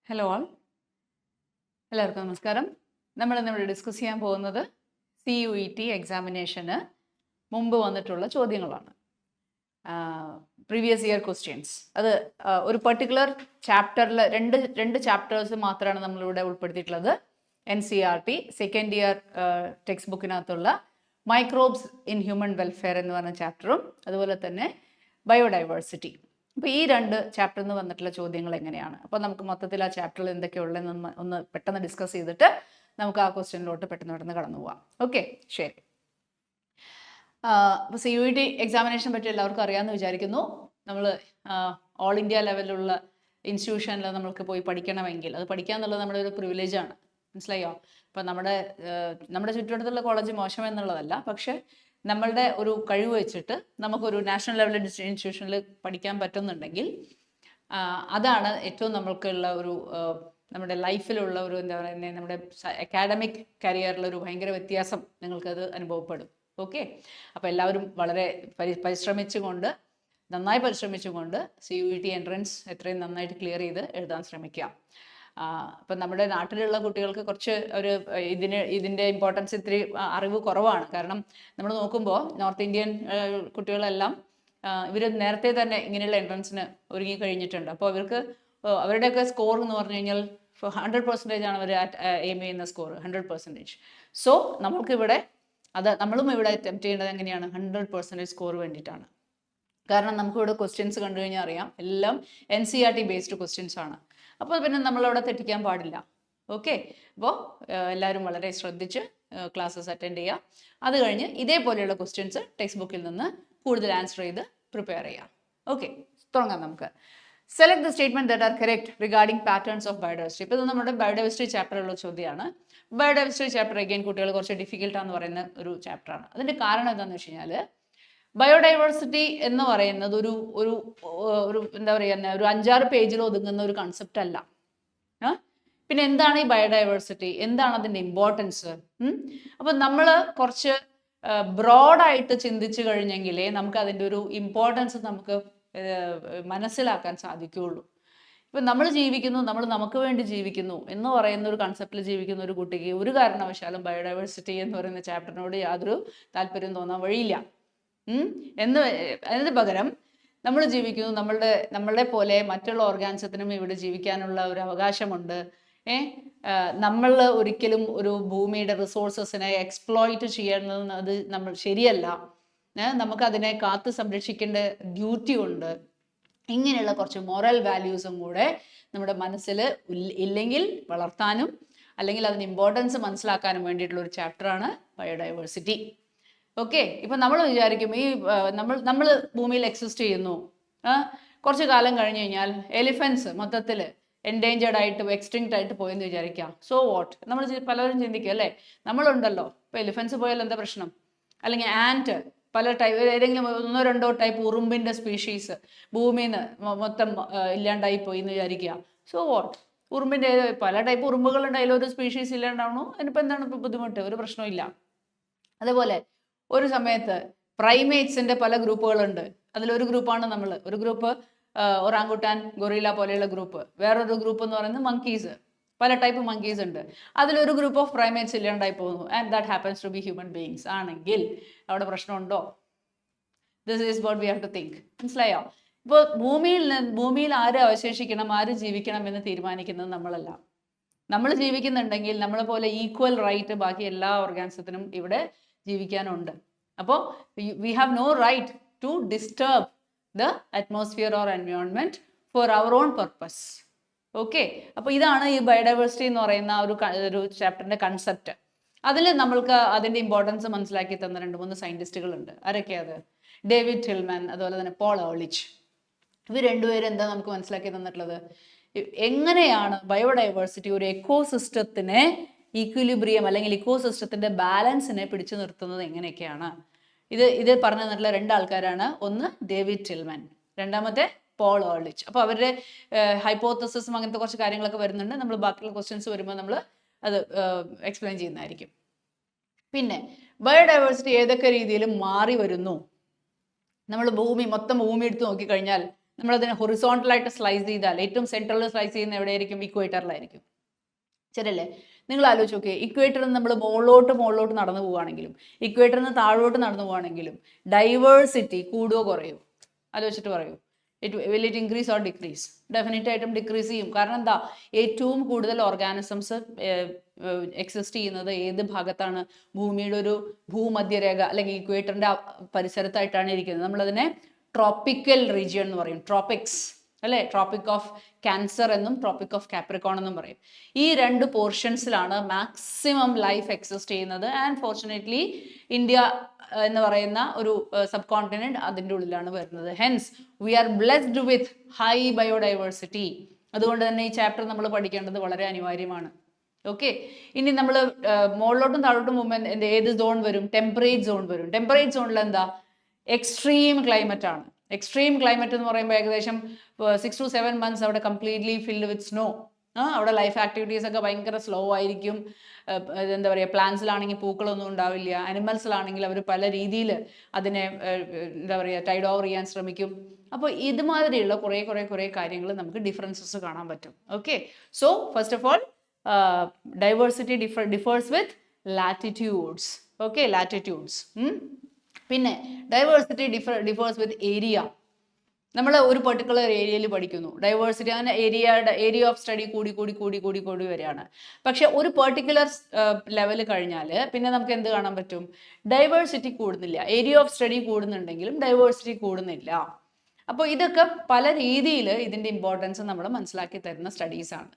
Hello ആൾ, എല്ലാവർക്കും നമസ്കാരം. നമ്മളിന്നിവിടെ discuss ചെയ്യാൻ പോകുന്നത് CUET എക്സാമിനേഷന് മുമ്പ് വന്നിട്ടുള്ള ചോദ്യങ്ങളാണ്. Previous year questions. അത് ഒരു പർട്ടിക്കുലർ ചാപ്റ്ററിൽ രണ്ട് ചാപ്റ്റേഴ്സ് മാത്രമാണ് നമ്മളിവിടെ ഉൾപ്പെടുത്തിയിട്ടുള്ളത്. NCERT സെക്കൻഡ് ഇയർ ടെക്സ്റ്റ് ബുക്കിനകത്തുള്ള മൈക്രോബ്സ് ഇൻ ഹ്യൂമൻ വെൽഫെയർ എന്ന് പറഞ്ഞ ചാപ്റ്ററും അതുപോലെ തന്നെ ബയോഡൈവേഴ്സിറ്റി. അപ്പോൾ ഈ രണ്ട് ചാപ്റ്ററിൽ നിന്ന് വന്നിട്ടുള്ള ചോദ്യങ്ങൾ എങ്ങനെയാണ്, അപ്പോൾ നമുക്ക് മൊത്തത്തിൽ ആ ചാപ്റ്ററിൽ എന്തൊക്കെയുള്ളതെന്ന് ഒന്ന് പെട്ടെന്ന് ഡിസ്കസ് ചെയ്തിട്ട് നമുക്ക് ആ ക്വസ്റ്റ്യനിലോട്ട് പെട്ടെന്ന് കടന്നു പോവാം. ഓക്കെ, ശരി. അപ്പോൾ CUET എക്സാമിനേഷൻ പറ്റി എല്ലാവർക്കും അറിയാമെന്ന് വിചാരിക്കുന്നു. നമ്മൾ ഓൾ ഇന്ത്യ ലെവലിലുള്ള ഇൻസ്റ്റിറ്റ്യൂഷനിൽ നമ്മൾക്ക് പോയി പഠിക്കണമെങ്കിൽ അത് പഠിക്കുക എന്നുള്ളത് നമ്മുടെ ഒരു പ്രിവിലേജാണ്. മനസ്സിലായോ? അപ്പോൾ നമ്മുടെ ചുറ്റുവട്ടത്തുള്ള കോളേജ് മോശം എന്നുള്ളതല്ല, പക്ഷേ നമ്മളുടെ ഒരു കഴിവ് വെച്ചിട്ട് നമുക്കൊരു നാഷണൽ ലെവൽ ഇൻസ്റ്റിറ്റ്യൂഷനിൽ പഠിക്കാൻ പറ്റുന്നുണ്ടെങ്കിൽ അതാണ് ഏറ്റവും നമ്മൾക്കുള്ള ഒരു നമ്മുടെ ലൈഫിലുള്ള ഒരു എന്താ പറയുക, നമ്മുടെ അക്കാഡമിക് കരിയറിലൊരു ഭയങ്കര വ്യത്യാസം നിങ്ങൾക്കത് അനുഭവപ്പെടും. ഓക്കെ, അപ്പോൾ എല്ലാവരും വളരെ നന്നായി പരിശ്രമിച്ചുകൊണ്ട് CUET എൻട്രൻസ് എത്രയും നന്നായിട്ട് ക്ലിയർ ചെയ്ത് എഴുതാൻ ശ്രമിക്കുക. അപ്പം നമ്മുടെ നാട്ടിലുള്ള കുട്ടികൾക്ക് കുറച്ച് ഇതിൻ്റെ ഇമ്പോർട്ടൻസ് ഇത്തിരി അറിവ് കുറവാണ്. കാരണം നമ്മൾ നോക്കുമ്പോൾ നോർത്ത് ഇന്ത്യൻ കുട്ടികളെല്ലാം ഇവർ നേരത്തെ തന്നെ ഇങ്ങനെയുള്ള എൻട്രൻസിന് ഒരുങ്ങി കഴിഞ്ഞിട്ടുണ്ട്. അപ്പോൾ അവരുടെയൊക്കെ സ്കോർ എന്ന് പറഞ്ഞു കഴിഞ്ഞാൽ 100% ആണ് അവർ എയിം ചെയ്യുന്ന സ്കോർ, 100%. സോ നമ്മളും ഇവിടെ അറ്റംപ്റ്റ് ചെയ്യേണ്ടത് എങ്ങനെയാണ്? 100% സ്കോർ വേണ്ടിയിട്ടാണ്. കാരണം നമുക്കിവിടെ ക്വസ്റ്റ്യൻസ് കണ്ടു കഴിഞ്ഞാൽ അറിയാം, എല്ലാം NCERT ബേസ്ഡ് ക്വസ്റ്റ്യൻസ് ആണ്. അപ്പോൾ പിന്നെ നമ്മളവിടെ തെറ്റിക്കാൻ പാടില്ല. ഓക്കെ, അപ്പോൾ എല്ലാവരും വളരെ ശ്രദ്ധിച്ച് ക്ലാസ്സസ് അറ്റൻഡ് ചെയ്യുക. അത് കഴിഞ്ഞ് ഇതേപോലെയുള്ള ക്വസ്റ്റ്യൻസ് ടെക്സ്റ്റ് ബുക്കിൽ നിന്ന് കൂടുതൽ ആൻസർ ചെയ്ത് പ്രിപ്പയർ ചെയ്യുക. ഓക്കെ, തുടങ്ങാം നമുക്ക്. Select the statement that are correct regarding patterns of biodiversity. ഇപ്പോൾ ഇത് നമ്മുടെ ബയോഡൈവേഴ്സിറ്റി ചാപ്റ്ററിലുള്ള ചോദ്യമാണ്. ബയോഡൈവേഴ്സിറ്റി ചാപ്റ്റർ അഗൈൻ കുട്ടികൾ കുറച്ച് ഡിഫിക്കൽട്ടാന്ന് പറയുന്ന ഒരു ചാപ്റ്ററാണ്. അതിൻ്റെ കാരണം എന്താണെന്ന് വെച്ച് കഴിഞ്ഞാൽ, ബയോഡൈവേഴ്സിറ്റി എന്ന് പറയുന്നത് ഒരു എന്താ പറയുക, ഒരു 5-6 പേജിൽ ഒതുങ്ങുന്ന ഒരു കൺസെപ്റ്റ് അല്ല. പിന്നെ എന്താണ് ഈ ബയോഡൈവേഴ്സിറ്റി, എന്താണ് അതിൻ്റെ ഇമ്പോർട്ടൻസ്? അപ്പം നമ്മൾ കുറച്ച് ബ്രോഡായിട്ട് ചിന്തിച്ചു കഴിഞ്ഞെങ്കിലേ നമുക്ക് അതിൻ്റെ ഒരു ഇമ്പോർട്ടൻസ് നമുക്ക് മനസ്സിലാക്കാൻ സാധിക്കുകയുള്ളൂ. ഇപ്പം നമ്മൾ നമുക്ക് വേണ്ടി ജീവിക്കുന്നു എന്ന് പറയുന്ന ഒരു കൺസെപ്റ്റിൽ ജീവിക്കുന്ന ഒരു കുട്ടിക്ക് ഒരു കാരണവശാലും ബയോഡൈവേഴ്സിറ്റി എന്ന് പറയുന്ന ചാപ്റ്ററിനോട് യാതൊരു താല്പര്യം തോന്നാൻ വഴിയില്ല. അതിന് പകരം നമ്മൾ ജീവിക്കുന്നു, നമ്മളുടെ പോലെ മറ്റുള്ള ഓർഗാനിസത്തിനും ഇവിടെ ജീവിക്കാനുള്ള ഒരു അവകാശമുണ്ട്. നമ്മൾ ഒരിക്കലും ഒരു ഭൂമിയുടെ റിസോഴ്സസിനെ എക്സ്പ്ലോയിറ്റ് ചെയ്യുന്നത് അത് നമ്മൾ ശരിയല്ല. നമുക്കതിനെ കാത്തു സംരക്ഷിക്കേണ്ട ഡ്യൂട്ടി ഉണ്ട്. ഇങ്ങനെയുള്ള കുറച്ച് മോറൽ വാല്യൂസും കൂടെ നമ്മുടെ മനസ്സിൽ ഇല്ലെങ്കിൽ വളർത്താനും അല്ലെങ്കിൽ അതിന് ഇമ്പോർട്ടൻസ് മനസ്സിലാക്കാനും വേണ്ടിയിട്ടുള്ള ഒരു ചാപ്റ്ററാണ് ബയോഡൈവേഴ്സിറ്റി. ഓക്കെ, ഇപ്പം നമ്മൾ വിചാരിക്കും നമ്മൾ ഭൂമിയിൽ എക്സിസ്റ്റ് ചെയ്യുന്നു, കുറച്ച് കാലം കഴിഞ്ഞ് കഴിഞ്ഞാൽ എലിഫൻസ് മൊത്തത്തിൽ എൻഡേഞ്ചേർഡ് ആയിട്ട് എക്സ്റ്റിങ്ക്റ്റ് ആയിട്ട് പോയെന്ന് വിചാരിക്കാം. So what? നമ്മൾ പലരും ചിന്തിക്കും അല്ലേ, നമ്മളുണ്ടല്ലോ, ഇപ്പോൾ എലിഫൻസ് പോയാൽ എന്താ പ്രശ്നം? അല്ലെങ്കിൽ ആൻറ്റ്, പല ടൈപ്പ്, ഏതെങ്കിലും 1-2 ടൈപ്പ് ഉറുമ്പിൻ്റെ സ്പീഷീസ് ഭൂമിയിൽ നിന്ന് മൊത്തം ഇല്ലാണ്ടായി പോയി എന്ന് വിചാരിക്കുക. So what? ഉറുമ്പിൻ്റെ പല ടൈപ്പ് ഉറുമ്പുകളുണ്ട്, അതിലൊരു സ്പീഷീസ് ഇല്ലാണ്ടാവണോ? അതിനിപ്പോൾ എന്താണ് ഇപ്പോൾ ബുദ്ധിമുട്ട്? ഒരു പ്രശ്നമില്ല. അതുപോലെ ഒരു സമയത്ത് പ്രൈമേറ്റ്സിൻ്റെ പല ഗ്രൂപ്പുകളുണ്ട്. അതിലൊരു ഗ്രൂപ്പാണ് നമ്മൾ. ഒരു ഗ്രൂപ്പ് ഒറാങ്കുട്ടാൻ, ഗൊറില്ല പോലെയുള്ള ഗ്രൂപ്പ്. വേറൊരു ഗ്രൂപ്പ് എന്ന് പറയുന്നത് മങ്കീസ്. പല ടൈപ്പ് മങ്കീസ് ഉണ്ട്. അതിലൊരു ഗ്രൂപ്പ് ഓഫ് പ്രൈമേറ്റ്സ് ഇല്ലാണ്ടായി പോകുന്നു. And that happens to be human beings ആണെങ്കിൽ അവിടെ പ്രശ്നമുണ്ടോ? This is what we have to think. മനസ്സിലായോ? ഇപ്പോൾ ഭൂമിയിൽ ആര് അവശേഷിക്കണം, ആര് ജീവിക്കണം എന്ന് തീരുമാനിക്കുന്നത് നമ്മളല്ല. നമ്മൾ ജീവിക്കുന്നുണ്ടെങ്കിൽ നമ്മളെ പോലെ ഈക്വൽ റൈറ്റ് ബാക്കി എല്ലാ ഓർഗാനിസത്തിനും ഇവിടെ ജീവിക്കാനുണ്ട്. അപ്പോൾ we have no right to disturb the atmosphere or environment for our own purpose. Okay, അപ്പോൾ ഇതാണ് ഈ ബയോഡൈവേഴ്സിറ്റി എന്ന് പറയുന്ന ഒരു ചാപ്റ്ററിൻ്റെ കൺസെപ്റ്റ്. അതിൽ നമ്മൾക്ക് അതിൻ്റെ ഇമ്പോർട്ടൻസ് മനസ്സിലാക്കി തന്ന 2-3 സയൻറ്റിസ്റ്റുകളുണ്ട്. ആരൊക്കെയത്? ഡേവിഡ് ടിൽമാൻ, അതുപോലെ തന്നെ പോൾ ഏർലിച്ച്. ഇവർ രണ്ടുപേരും എന്താ നമുക്ക് മനസ്സിലാക്കി തന്നിട്ടുള്ളത്? എങ്ങനെയാണ് ബയോഡൈവേഴ്സിറ്റി ഒരു എക്കോസിസ്റ്റത്തിനെ ഈക്വിലിബ്രിയം അല്ലെങ്കിൽ ഇക്കോസിസ്റ്റത്തിൻ്റെ ബാലൻസിനെ പിടിച്ചു നിർത്തുന്നത് എങ്ങനെയൊക്കെയാണ്? ഇത് പറഞ്ഞു തന്നിട്ടുള്ള 2 ആൾക്കാരാണ്. ഒന്ന് ഡേവിഡ് ടിൽമാൻ, രണ്ടാമത്തെ പോൾ ഏർലിച്ച്. അപ്പോൾ അവരുടെ ഹൈപ്പോത്തസിസും അങ്ങനത്തെ കുറച്ച് കാര്യങ്ങളൊക്കെ വരുന്നുണ്ട്. നമ്മൾ ബാക്കിയുള്ള ക്വസ്റ്റ്യൻസ് വരുമ്പോൾ നമ്മൾ അത് എക്സ്പ്ലെയിൻ ചെയ്യുന്നതായിരിക്കും. പിന്നെ ബയോഡൈവേഴ്സിറ്റി ഏതൊക്കെ രീതിയിൽ മാറി വരുന്നു? നമ്മൾ മൊത്തം ഭൂമി എടുത്ത് നോക്കിക്കഴിഞ്ഞാൽ നമ്മളതിനെ ഹൊറിസോണ്ടലായിട്ട് സ്ലൈസ് ചെയ്താൽ ഏറ്റവും സെൻട്രലിൽ സ്ലൈസ് ചെയ്യുന്ന എവിടെയായിരിക്കും? ഇക്വേറ്ററിലായിരിക്കും. ശരിയല്ലേ? നിങ്ങൾ ആലോചിച്ച് നോക്കിയേ, ഇക്വേറ്ററിൽ നിന്ന് നമ്മൾ മുകളിലോട്ട് നടന്നു പോവുകയാണെങ്കിലും ഇക്വേറ്ററിൽ നിന്ന് താഴോട്ട് നടന്നു പോവുകയാണെങ്കിലും ഡൈവേഴ്സിറ്റി കൂടുകയോ കുറയോ? ആലോചിച്ചിട്ട് പറയൂ. Will it increase or decrease? Definite ആയിട്ടും ഡിക്രീസ് ചെയ്യും. കാരണം എന്താ? ഏറ്റവും കൂടുതൽ ഓർഗാനിസംസ് എക്സിസ്റ്റ് ചെയ്യുന്നത് ഏത് ഭാഗത്താണ്? ഭൂമിയുടെ ഒരു ഭൂമധ്യരേഖ അല്ലെങ്കിൽ ഇക്വേറ്ററിന്റെ പരിസരത്തായിട്ടാണ് ഇരിക്കുന്നത്. നമ്മളതിനെ ട്രോപ്പിക്കൽ റീജിയൻ എന്ന് പറയും, ട്രോപ്പിക്സ് അല്ലേ? ട്രോപ്പിക് ഓഫ് ക്യാൻസർ എന്നും ട്രോപ്പിക് ഓഫ് കാപ്രിക്കോൺ എന്നും പറയും. ഈ രണ്ട് പോർഷൻസിലാണ് മാക്സിമം ലൈഫ് എക്സിസ്റ്റ് ചെയ്യുന്നത്. ആൻഡ് ഫോർച്ചുനേറ്റ്ലി ഇന്ത്യ എന്ന് പറയുന്ന ഒരു സബ് കോണ്ടിനെന്റ് അതിൻ്റെ ഉള്ളിലാണ് വരുന്നത്. Hence V R blessed with high biodiversity. അതുകൊണ്ട് തന്നെ ഈ ചാപ്റ്റർ നമ്മൾ പഠിക്കേണ്ടത് വളരെ അനിവാര്യമാണ്. ഓക്കെ, ഇനി നമ്മൾ മുകളിലോട്ടും താഴോട്ടും പോകുമ്പോൾ ഏത് സോൺ വരും? ടെമ്പറേറ്റ് സോൺ വരും. ടെമ്പറേറ്റ് സോണിൽ എന്താ? എക്സ്ട്രീം ക്ലൈമറ്റ് ആണ്. എക്സ്ട്രീം ക്ലൈമറ്റ് എന്ന് പറയുമ്പോൾ ഏകദേശം 6 to 7 months അവിടെ കംപ്ലീറ്റ്ലി ഫിൽഡ് വിത്ത് സ്നോ. അവിടെ ലൈഫ് ആക്ടിവിറ്റീസ് ഒക്കെ ഭയങ്കര സ്ലോ ആയിരിക്കും. എന്താ പറയുക, പ്ലാന്റ്സിലാണെങ്കിൽ പൂക്കളൊന്നും ഉണ്ടാവില്ല. അനിമൽസിലാണെങ്കിൽ അവർ പല രീതിയിൽ അതിനെ എന്താ പറയുക ടൈഡ് ഓവർ ചെയ്യാൻ ശ്രമിക്കും. അപ്പോൾ ഇതുമാതിരിയുള്ള കുറേ കാര്യങ്ങൾ നമുക്ക് ഡിഫറൻസസ് കാണാൻ പറ്റും. Okay, so first of all diversity differs with latitudes. Okay, latitudes. പിന്നെ ഡൈവേഴ്സിറ്റി ഡിഫേഴ്സ് വിത്ത് ഏരിയ. നമ്മൾ ഒരു പെർട്ടിക്കുലർ ഏരിയയിൽ പഠിക്കുന്നു, ഡൈവേഴ്സിറ്റി അങ്ങനെ ഏരിയ ഓഫ് സ്റ്റഡി കൂടി വരികയാണ്. പക്ഷെ ഒരു പെർട്ടിക്കുലർ ലെവൽ കഴിഞ്ഞാൽ പിന്നെ നമുക്ക് എന്ത് കാണാൻ പറ്റും? ഡൈവേഴ്സിറ്റി കൂടുന്നില്ല. ഏരിയ ഓഫ് സ്റ്റഡി കൂടുന്നുണ്ടെങ്കിലും ഡൈവേഴ്സിറ്റി കൂടുന്നില്ല. അപ്പോൾ ഇതൊക്കെ പല രീതിയിൽ ഇതിൻ്റെ ഇമ്പോർട്ടൻസ് നമ്മൾ മനസ്സിലാക്കി തരുന്ന സ്റ്റഡീസാണ്.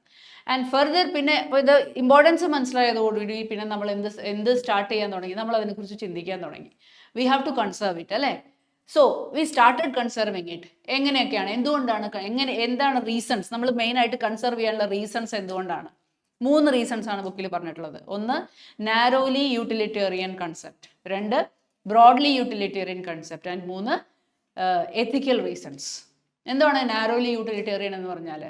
ആൻഡ് ഫർദർ പിന്നെ ഇപ്പോൾ ഇത് ഇമ്പോർട്ടൻസ് മനസ്സിലായതോടുകൂടി പിന്നെ നമ്മൾ എന്ത് സ്റ്റാർട്ട് ചെയ്യാൻ തുടങ്ങി? നമ്മൾ അതിനെക്കുറിച്ച് ചിന്തിക്കാൻ തുടങ്ങി. We have to conserve it അല്ലേ? So we started conserving it. എങ്ങനെയൊക്കെയാണ്? എന്തുകൊണ്ടാണ്? എന്താണ് റീസൺസ്? നമ്മൾ മെയിനായിട്ട് കൺസർവ് ചെയ്യാനുള്ള റീസൺസ് എന്തുകൊണ്ടാണ്? 3 റീസൺസ് ആണ് ബുക്കിൽ പറഞ്ഞിട്ടുള്ളത്. 1 narrowly utilitarian concept, 2 broadly utilitarian concept, and 3 ethical reasons. എന്താണ് നാരോലി യൂട്ടിലിറ്റേറിയൻ എന്ന് പറഞ്ഞാൽ?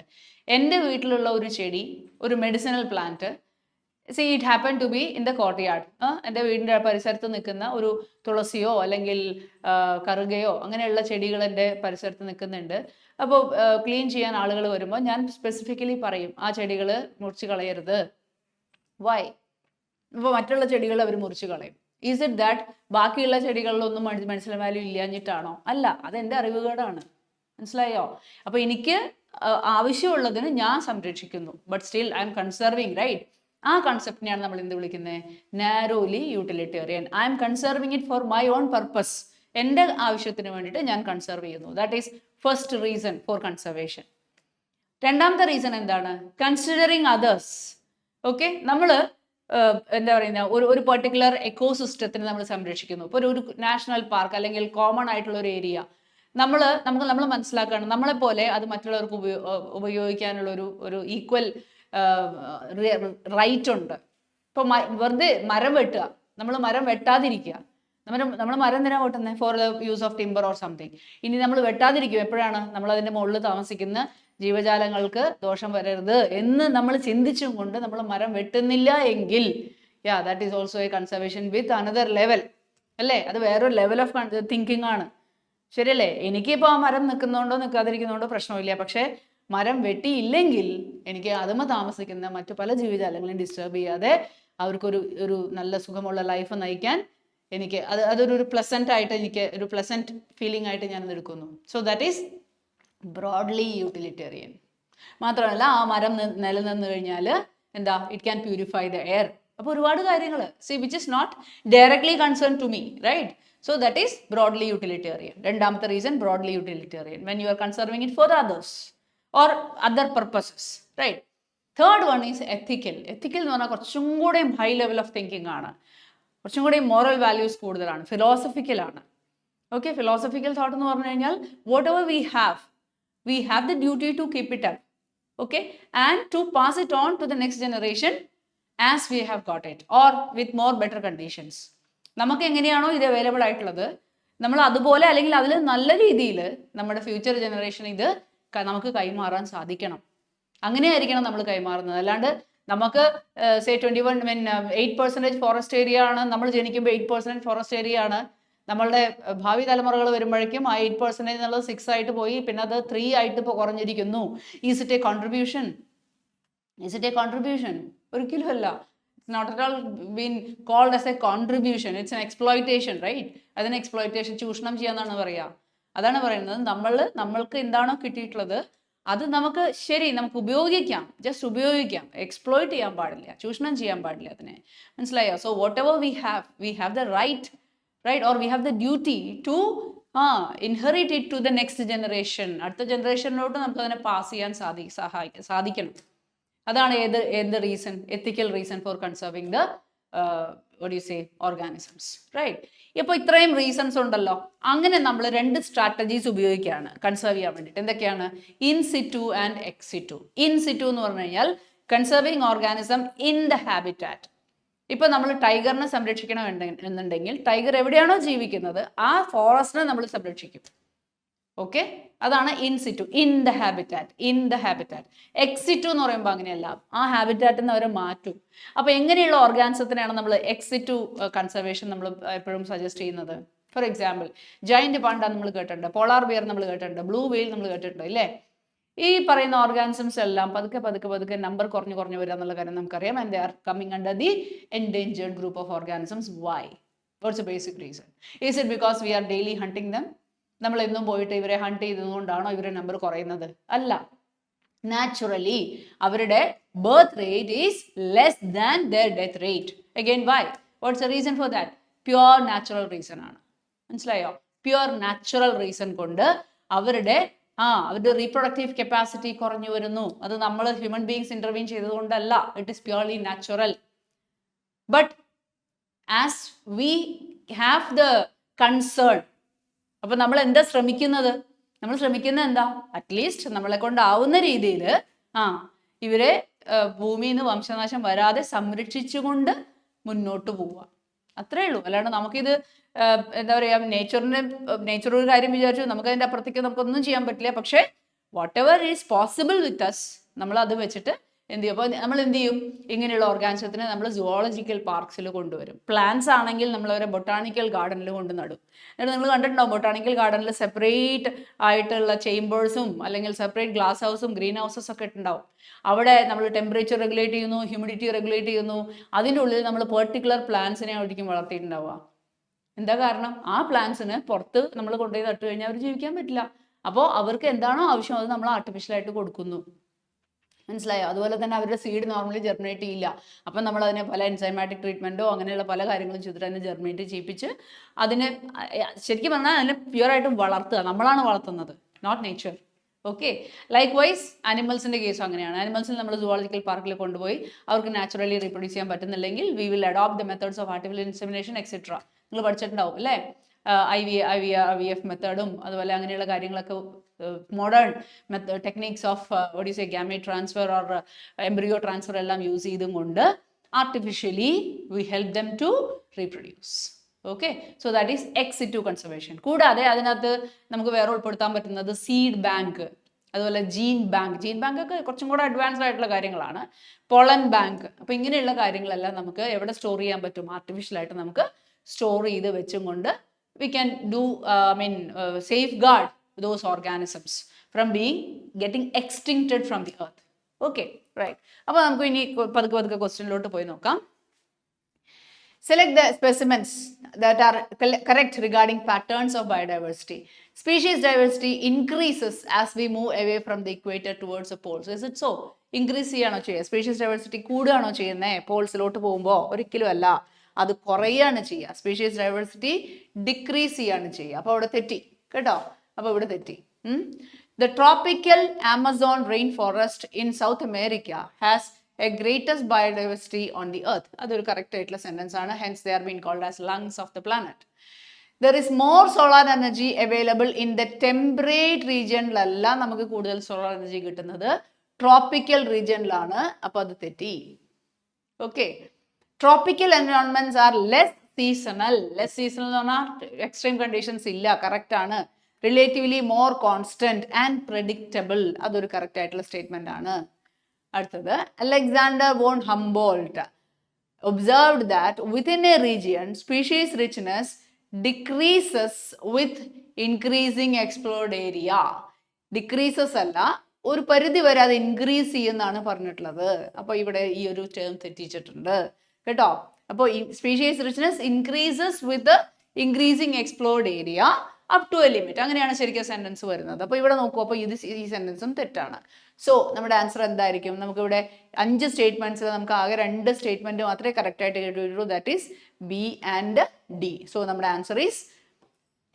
എൻ്റെ വീട്ടിലുള്ള ഒരു ചെടി, ഒരു medicinal plant, it happen to be in the courtyard. എൻ്റെ വീടിൻ്റെ പരിസരത്ത് നിൽക്കുന്ന ഒരു തുളസിയോ അല്ലെങ്കിൽ കറുകയോ അങ്ങനെയുള്ള ചെടികൾ എൻ്റെ പരിസരത്ത് നിൽക്കുന്നുണ്ട്. അപ്പോൾ ക്ലീൻ ചെയ്യാൻ ആളുകൾ വരുമ്പോൾ ഞാൻ സ്പെസിഫിക്കലി പറയും ആ ചെടികൾ മുറിച്ച് കളയരുത്. വൈ? ഇപ്പോൾ മറ്റുള്ള ചെടികൾ അവർ മുറിച്ച് കളയും. ഈസ് ഇറ്റ് ദാറ്റ് ബാക്കിയുള്ള ചെടികളിലൊന്നും മെഡിസിനൽ വാല്യൂ ഇല്ലാഞ്ഞിട്ടാണോ? അല്ല, അതെൻ്റെ അറിവുകേടാണ്. മനസ്സിലായോ? അപ്പോൾ എനിക്ക് ആവശ്യമുള്ളതിന് ഞാൻ സംരക്ഷിക്കുന്നു, but still I am conserving, right? ആ കൺസെപ്റ്റിനെയാണ് നമ്മൾ എന്ത് വിളിക്കുന്നത്? Narrowly utilitarian. I am conserving it for my own purpose. എൻ്റെ ആവശ്യത്തിന് വേണ്ടിയിട്ട് ഞാൻ കൺസർവ് ചെയ്യുന്നു. That is first reason for conservation. രണ്ടാമത്തെ റീസൺ എന്താണ്? Considering others. ഓക്കെ, നമ്മൾ എന്താ പറയുന്ന ഒരു പെർട്ടിക്കുലർ എക്കോസിസ്റ്റത്തിന് നമ്മൾ സംരക്ഷിക്കുന്നു. ഇപ്പോൾ ഒരു നാഷണൽ പാർക്ക് അല്ലെങ്കിൽ കോമൺ ആയിട്ടുള്ള ഒരു ഏരിയ നമ്മൾ മനസ്സിലാക്കുകയാണ്, നമ്മളെപ്പോലെ അത് മറ്റുള്ളവർക്ക് ഉപയോഗിക്കാനുള്ള ഒരു ഈക്വൽ റൈറ്റ് ഉണ്ട്. ഇപ്പൊ വെറുതെ മരം വെട്ടുക, നമ്മൾ മരം വെട്ടാതിരിക്കുക. നമ്മൾ മരം എന്തിനാ വെട്ടുന്നത്? For the use of timber or something. ഇനി നമ്മൾ വെട്ടാതിരിക്കും എപ്പോഴാണ്? നമ്മൾ അതിന്റെ മുകളിൽ താമസിക്കുന്ന ജീവജാലങ്ങൾക്ക് ദോഷം വരരുത് എന്ന് നമ്മൾ ചിന്തിച്ചും കൊണ്ട് നമ്മൾ മരം വെട്ടുന്നില്ല എങ്കിൽ that is also A conservation with another level അല്ലേ? അത് വേറൊരു ലെവൽ ഓഫ് തിങ്കിങ് ആണ്. ശരിയല്ലേ? എനിക്കിപ്പോൾ ആ മരം നിൽക്കുന്നതുകൊണ്ടോ നിൽക്കാതിരിക്കുന്നതുകൊണ്ടോ പ്രശ്നമില്ല. പക്ഷേ മരം വെട്ടിയില്ലെങ്കിൽ എനിക്ക് അതുമ താമസിക്കുന്ന മറ്റു പല ജീവജാലങ്ങളെയും ഡിസ്റ്റർബ് ചെയ്യാതെ അവർക്കൊരു നല്ല സുഖമുള്ള ലൈഫ് നയിക്കാൻ എനിക്ക് അതൊരു പ്ലസന്റ് ആയിട്ട്, എനിക്ക് ഒരു പ്ലസന്റ് ഫീലിംഗ് ആയിട്ട് ഞാൻ എടുക്കുന്നു. So that is broadly utilitarian. മാത്രമല്ല ആ മരം നിലനിന്ന് കഴിഞ്ഞാൽ എന്താ? It can purify the air. അപ്പോൾ ഒരുപാട് കാര്യങ്ങൾ which is not directly concern to me, right? So that is broadly utilitarian. രണ്ടാമത്തെ reason broadly utilitarian, when you are conserving it for others or other purposes, right? Third one is ethical. Ethical എന്ന് പറഞ്ഞാൽ കുറച്ചും കൂടെ high level of thinking ആണ്, കുറച്ചും കൂടെ moral values കൂടുതലാണ്, philosophical ആണ്. ഓക്കെ, ഫിലോസഫിക്കൽ തോട്ട് എന്ന് പറഞ്ഞു കഴിഞ്ഞാൽ what ever we have the duty to keep it up, okay, and to pass it on to the next generation as we have got it or with more better conditions. നമുക്ക് എങ്ങനെയാണോ ഇത് available ആയിട്ടുള്ളത് നമ്മൾ അതുപോലെ അല്ലെങ്കിൽ അതിൽ നല്ല രീതിയിൽ നമ്മുടെ ഫ്യൂച്ചർ ജനറേഷൻ ഇത് നമുക്ക് കൈമാറാൻ സാധിക്കണം. അങ്ങനെയായിരിക്കണം നമ്മൾ കൈമാറുന്നത്. അല്ലാണ്ട് നമുക്ക് 8% ഫോറസ്റ്റ് ഏരിയ ആണ്, നമ്മൾ ജനിക്കുമ്പോൾ 8% ഫോറസ്റ്റ് ഏരിയ ആണ്, നമ്മളുടെ ഭാവി തലമുറകൾ വരുമ്പോഴേക്കും ആ 8% എന്നുള്ളത് 6 ആയിട്ട് പോയി, പിന്നെ അത് 3 ആയിട്ട് ഇപ്പോൾ കുറഞ്ഞിരിക്കുന്നു. Is it a contribution? ഒരിക്കലും അല്ല. It's not at all been called as a contribution, it's an exploitation, right? അതിന് എക്സ്പ്ലോയിറ്റേഷൻ, ചൂഷണം ചെയ്യാന്നാണ് പറയുക. അതാണ് പറയുന്നത്, നമ്മൾക്ക് എന്താണോ കിട്ടിയിട്ടുള്ളത് അത് നമുക്ക് നമുക്ക് ഉപയോഗിക്കാം, ജസ്റ്റ് ഉപയോഗിക്കാം, എക്സ്പ്ലോയിറ്റ് ചെയ്യാൻ പാടില്ല, ചൂഷണം ചെയ്യാൻ പാടില്ല അതിനെ. മനസ്സിലായോ? So whatever we have the right or we have the duty to inherit it to the next generation. അടുത്ത ജനറേഷനിലോട്ട് നമുക്ക് അതിനെ പാസ് ചെയ്യാൻ സാധിക്കണം. അതാണ് ഏത് reason, ethical reason for conserving the organisms, right? ഇപ്പോൾ ഇത്രയും റീസൺസ് ഉണ്ടല്ലോ. അങ്ങനെ നമ്മൾ 2 സ്ട്രാറ്റജീസ് ഉപയോഗിക്കുകയാണ് കൺസർവ് ചെയ്യാൻ വേണ്ടിയിട്ട്. എന്തൊക്കെയാണ്? In situ and X situ. In situ എന്ന് പറഞ്ഞു കഴിഞ്ഞാൽ conserving organism in the habitat. ഇപ്പൊ നമ്മൾ ടൈഗറിനെ സംരക്ഷിക്കണം എന്നുണ്ടെങ്കിൽ ടൈഗർ എവിടെയാണോ ജീവിക്കുന്നത് ആ ഫോറസ്റ്റിനെ നമ്മൾ സംരക്ഷിക്കും. ഓക്കെ, അതാണ് in situ, in the habitat. X situ എന്ന് പറയുമ്പോൾ അങ്ങനെയല്ല, ആ ഹാബിറ്റാറ്റിൽ നിന്ന് അവരെ മാറ്റും. അപ്പൊ എങ്ങനെയുള്ള ഓർഗാനിസത്തിനാണ് നമ്മൾ എക്സ് സിറ്റു കൺസർവേഷൻ നമ്മൾ എപ്പോഴും സജസ്റ്റ് ചെയ്യുന്നത്? ഫോർ എക്സാമ്പിൾ, ജയന്റ് പാണ്ട നമ്മൾ കേട്ടിട്ടുണ്ട്, പോളാർ ബിയർ നമ്മൾ കേട്ടിട്ടുണ്ട്, ബ്ലൂ വെയിൽ നമ്മൾ കേട്ടിട്ടുണ്ട്, ഇല്ലേ? ഈ പറയുന്ന ഓർഗാനിസംസ് എല്ലാം പതുക്കെ നമ്പർ കുറഞ്ഞു വരിക എന്നുള്ള കാര്യം നമുക്കറിയാം. And they are coming under the endangered group of organisms. Why? What's a basic reason? Is it because we are daily hunting them? നമ്മൾ എന്നും പോയിട്ട് ഇവരെ ഹണ്ട് ചെയ്തതുകൊണ്ടാണോ ഇവരുടെ നമ്പർ കുറയുന്നത്? അല്ല. നാച്ചുറലി അവരുടെ birth rate is less than their death rate. Again why? What's a reason for that? Pure natural reason ആണ്. മനസ്സിലായോ? പ്യുവർ നാച്ചുറൽ റീസൺ കൊണ്ട് അവരുടെ റീപ്രൊഡക്റ്റീവ് കപ്പാസിറ്റി കുറഞ്ഞു വരുന്നു. അത് നമ്മൾ ഹ്യൂമൻ ബീങ്സ് ഇന്റർവീൻ ചെയ്തതുകൊണ്ടല്ല. It is purely natural. But as we have the concern, അപ്പൊ നമ്മൾ എന്താ ശ്രമിക്കുന്നത്? നമ്മൾ ശ്രമിക്കുന്നത് എന്താ? അറ്റ്ലീസ്റ്റ് നമ്മളെ കൊണ്ടാവുന്ന രീതിയിൽ ഇവരെ ഭൂമിയിൽ നിന്ന് വംശനാശം വരാതെ സംരക്ഷിച്ചുകൊണ്ട് മുന്നോട്ട് പോവുക. അത്രേ ഉള്ളൂ. അല്ലാണ്ട് നമുക്കിത് എന്താ പറയുക, നേച്ചർ ഒരു കാര്യം വിചാരിച്ചു നമുക്ക് അതിൻ്റെ അപ്പുറത്തേക്ക് നമുക്കൊന്നും ചെയ്യാൻ പറ്റില്ല. പക്ഷേ whatever is possible with us നമ്മൾ അത് വെച്ചിട്ട് എന്ത് ചെയ്യും? അപ്പോൾ നമ്മൾ എന്ത് ചെയ്യും? ഇങ്ങനെയുള്ള ഓർഗാനിസത്തിനെ നമ്മൾ സുവോളജിക്കൽ പാർക്സിൽ കൊണ്ടുവരും. പ്ലാന്റ്സ് ആണെങ്കിൽ നമ്മളവരെ ബൊട്ടാണിക്കൽ ഗാർഡനിൽ കൊണ്ട് നടും. എന്നിട്ട് നിങ്ങൾ കണ്ടിട്ടുണ്ടാവും ബൊട്ടാണിക്കൽ ഗാർഡനിൽ സെപ്പറേറ്റ് ആയിട്ടുള്ള ചേംബേഴ്സും അല്ലെങ്കിൽ സെപ്പറേറ്റ് ഗ്ലാസ് ഹൗസും ഗ്രീൻ ഹൗസസ് ഒക്കെ ഉണ്ടാവും. അവിടെ നമ്മൾ ടെമ്പറേച്ചർ റെഗുലേറ്റ് ചെയ്യുന്നു, ഹ്യൂമിഡിറ്റി റെഗുലേറ്റ് ചെയ്യുന്നു. അതിൻ്റെ ഉള്ളിൽ നമ്മൾ പെർട്ടിക്കുലർ പ്ലാന്റ്സിനെ ആയിരിക്കും വളർത്തിയിട്ടുണ്ടാവുക. എന്താ കാരണം? ആ പ്ലാന്റ്സിന് പുറത്ത് നമ്മൾ കൊണ്ടുപോയി നട്ടു കഴിഞ്ഞാൽ അവർ ജീവിക്കാൻ പറ്റില്ല. അപ്പോൾ അവർക്ക് എന്താണോ ആവശ്യം അത് നമ്മൾ ആർട്ടിഫിഷ്യലായിട്ട് കൊടുക്കുന്നു. മനസ്സിലായോ? അതുപോലെ തന്നെ അവരുടെ സീഡ് നോർമലി ജെർമിനേറ്റ് ചെയ്യില്ല. അപ്പം നമ്മൾ അതിനെ പല എൻസൈമാറ്റിക് ട്രീറ്റ്മെൻറ്റോ അങ്ങനെയുള്ള പല കാര്യങ്ങളും ചെയ്തിട്ട് അതിനെ ജെർമിനേറ്റ് ചെയ്യിപ്പിച്ച് അതിനെ ശരിക്കും പറഞ്ഞാൽ അതിനെ പ്യുവറായിട്ടും വളർത്തുക. നമ്മളാണ് വളർത്തുന്നത്, not nature. Okay. Likewise ആനിമൽസിൻ്റെ കേസും അങ്ങനെയാണ്. ആനിമൽസിൽ നമ്മൾ സുവോളജിക്കൽ പാർക്കിൽ കൊണ്ടുപോയി അവർക്ക് നാച്ചുറലി റീപ്രൊഡ്യൂസ് ചെയ്യാൻ പറ്റുന്നില്ലെങ്കിൽ we will adopt the methods of artificial insemination etcetera. നിങ്ങൾ പഠിച്ചിട്ടുണ്ടാവും അല്ലേ? IVF മെത്തേഡും അതുപോലെ അങ്ങനെയുള്ള കാര്യങ്ങളൊക്കെ modern techniques of what you say gamete transfer or embryo transfer എല്ലാം യൂസ് ചെയ്തും കൊണ്ട് artificially we help them to reproduce. Okay, so that is ex situ conservation. കൂടാതെ അതിനകത്ത് നമുക്ക് വേറെ ഉൾപ്പെടുത്താൻ പറ്റുന്നത് സീഡ് ബാങ്ക്, അതുപോലെ ജീൻ ബാങ്ക് ഒക്കെ കുറച്ചും കൂടെ അഡ്വാൻസ്ഡ് ആയിട്ടുള്ള കാര്യങ്ങളാണ്. Pollen bank. അപ്പോൾ ഇങ്ങനെയുള്ള കാര്യങ്ങളെല്ലാം നമുക്ക് എവിടെ സ്റ്റോർ ചെയ്യാൻ പറ്റും? ആർട്ടിഫിഷ്യലായിട്ട് നമുക്ക് സ്റ്റോർ ചെയ്ത് വെച്ചും കൊണ്ട് we can do safeguard those organisms from getting extincted from the earth. Okay, right. അപ്പോൾ നമുക്ക് ഇനി പതുക്കെ ക്വസ്റ്റ്യനിലോട്ട് പോയി നോക്കാം. Select the specimens that are correct regarding patterns of biodiversity. Species diversity increases as we move away from the equator towards the poles. Is it so? Increase ചെയ്യാണോ ചെയ്യുക? Species diversity കൂടുകയാണോ ചെയ്യുന്നത് പോൾസിലോട്ട് പോകുമ്പോൾ? ഒരിക്കലും അല്ല, അത് കുറയാണ് ചെയ്യുക. സ്പീഷീസ് ഡൈവേഴ്സിറ്റി ഡിക്രീസ് ചെയ്യാണ് ചെയ്യുക. അപ്പോൾ അവിടെ തെറ്റി കേട്ടോ. അപ്പോൾ ഇവിടെ തെറ്റി. The tropical Amazon rainforest in South America has a greatest biodiversity on the earth. അതൊരു കറക്റ്റ് ആയിട്ടുള്ള സെന്റൻസ് ആണ്. Hence they are being called as lungs of the planet. There is more solar energy available in the temperate region-ലല്ല നമുക്ക് കൂടുതൽ solar energy കിട്ടുന്നത്, tropical റീജിയനിലാണ്. അപ്പോൾ അത് തെറ്റി. Okay. Tropical environments are less seasonal എന്ന് പറഞ്ഞാൽ എക്സ്ട്രീം കണ്ടീഷൻസ് ഇല്ല, കറക്റ്റ് ആണ്. Relatively more constant and predictable, അതൊരു കറക്റ്റ് ആയിട്ടുള്ള സ്റ്റേറ്റ്മെന്റ് ആണ്. അടുത്തത്, Alexander von Humboldt observed that within a region species richness decreases with increasing explored area. Decreases അല്ല, ഒരു പരിധി വരെ അത് ഇൻക്രീസ് ചെയ്യുന്നതാണ് പറഞ്ഞിട്ടുള്ളത്. അപ്പോൾ ഇവിടെ ഈ ഒരു ടേം തെറ്റിച്ചിട്ടുണ്ട് കേട്ടോ. അപ്പോൾ species richness increases with increasing explored area up to a limit, അങ്ങനെയാണ് ശരിക്കും സെന്റൻസ് വരുന്നത്. അപ്പോൾ ഇവിടെ നോക്കൂ, അപ്പോൾ ഈ സെന്റൻസും തെറ്റാണ്. സോ നമ്മുടെ ആൻസർ എന്തായിരിക്കും? നമുക്കിവിടെ 5 സ്റ്റേറ്റ്മെന്റ്സിൽ നമുക്ക് ആകെ 2 സ്റ്റേറ്റ്മെന്റ് മാത്രമേ കറക്റ്റ് ആയിട്ട് കേട്ടുള്ളൂ. That is B and D. So നമ്മുടെ answer is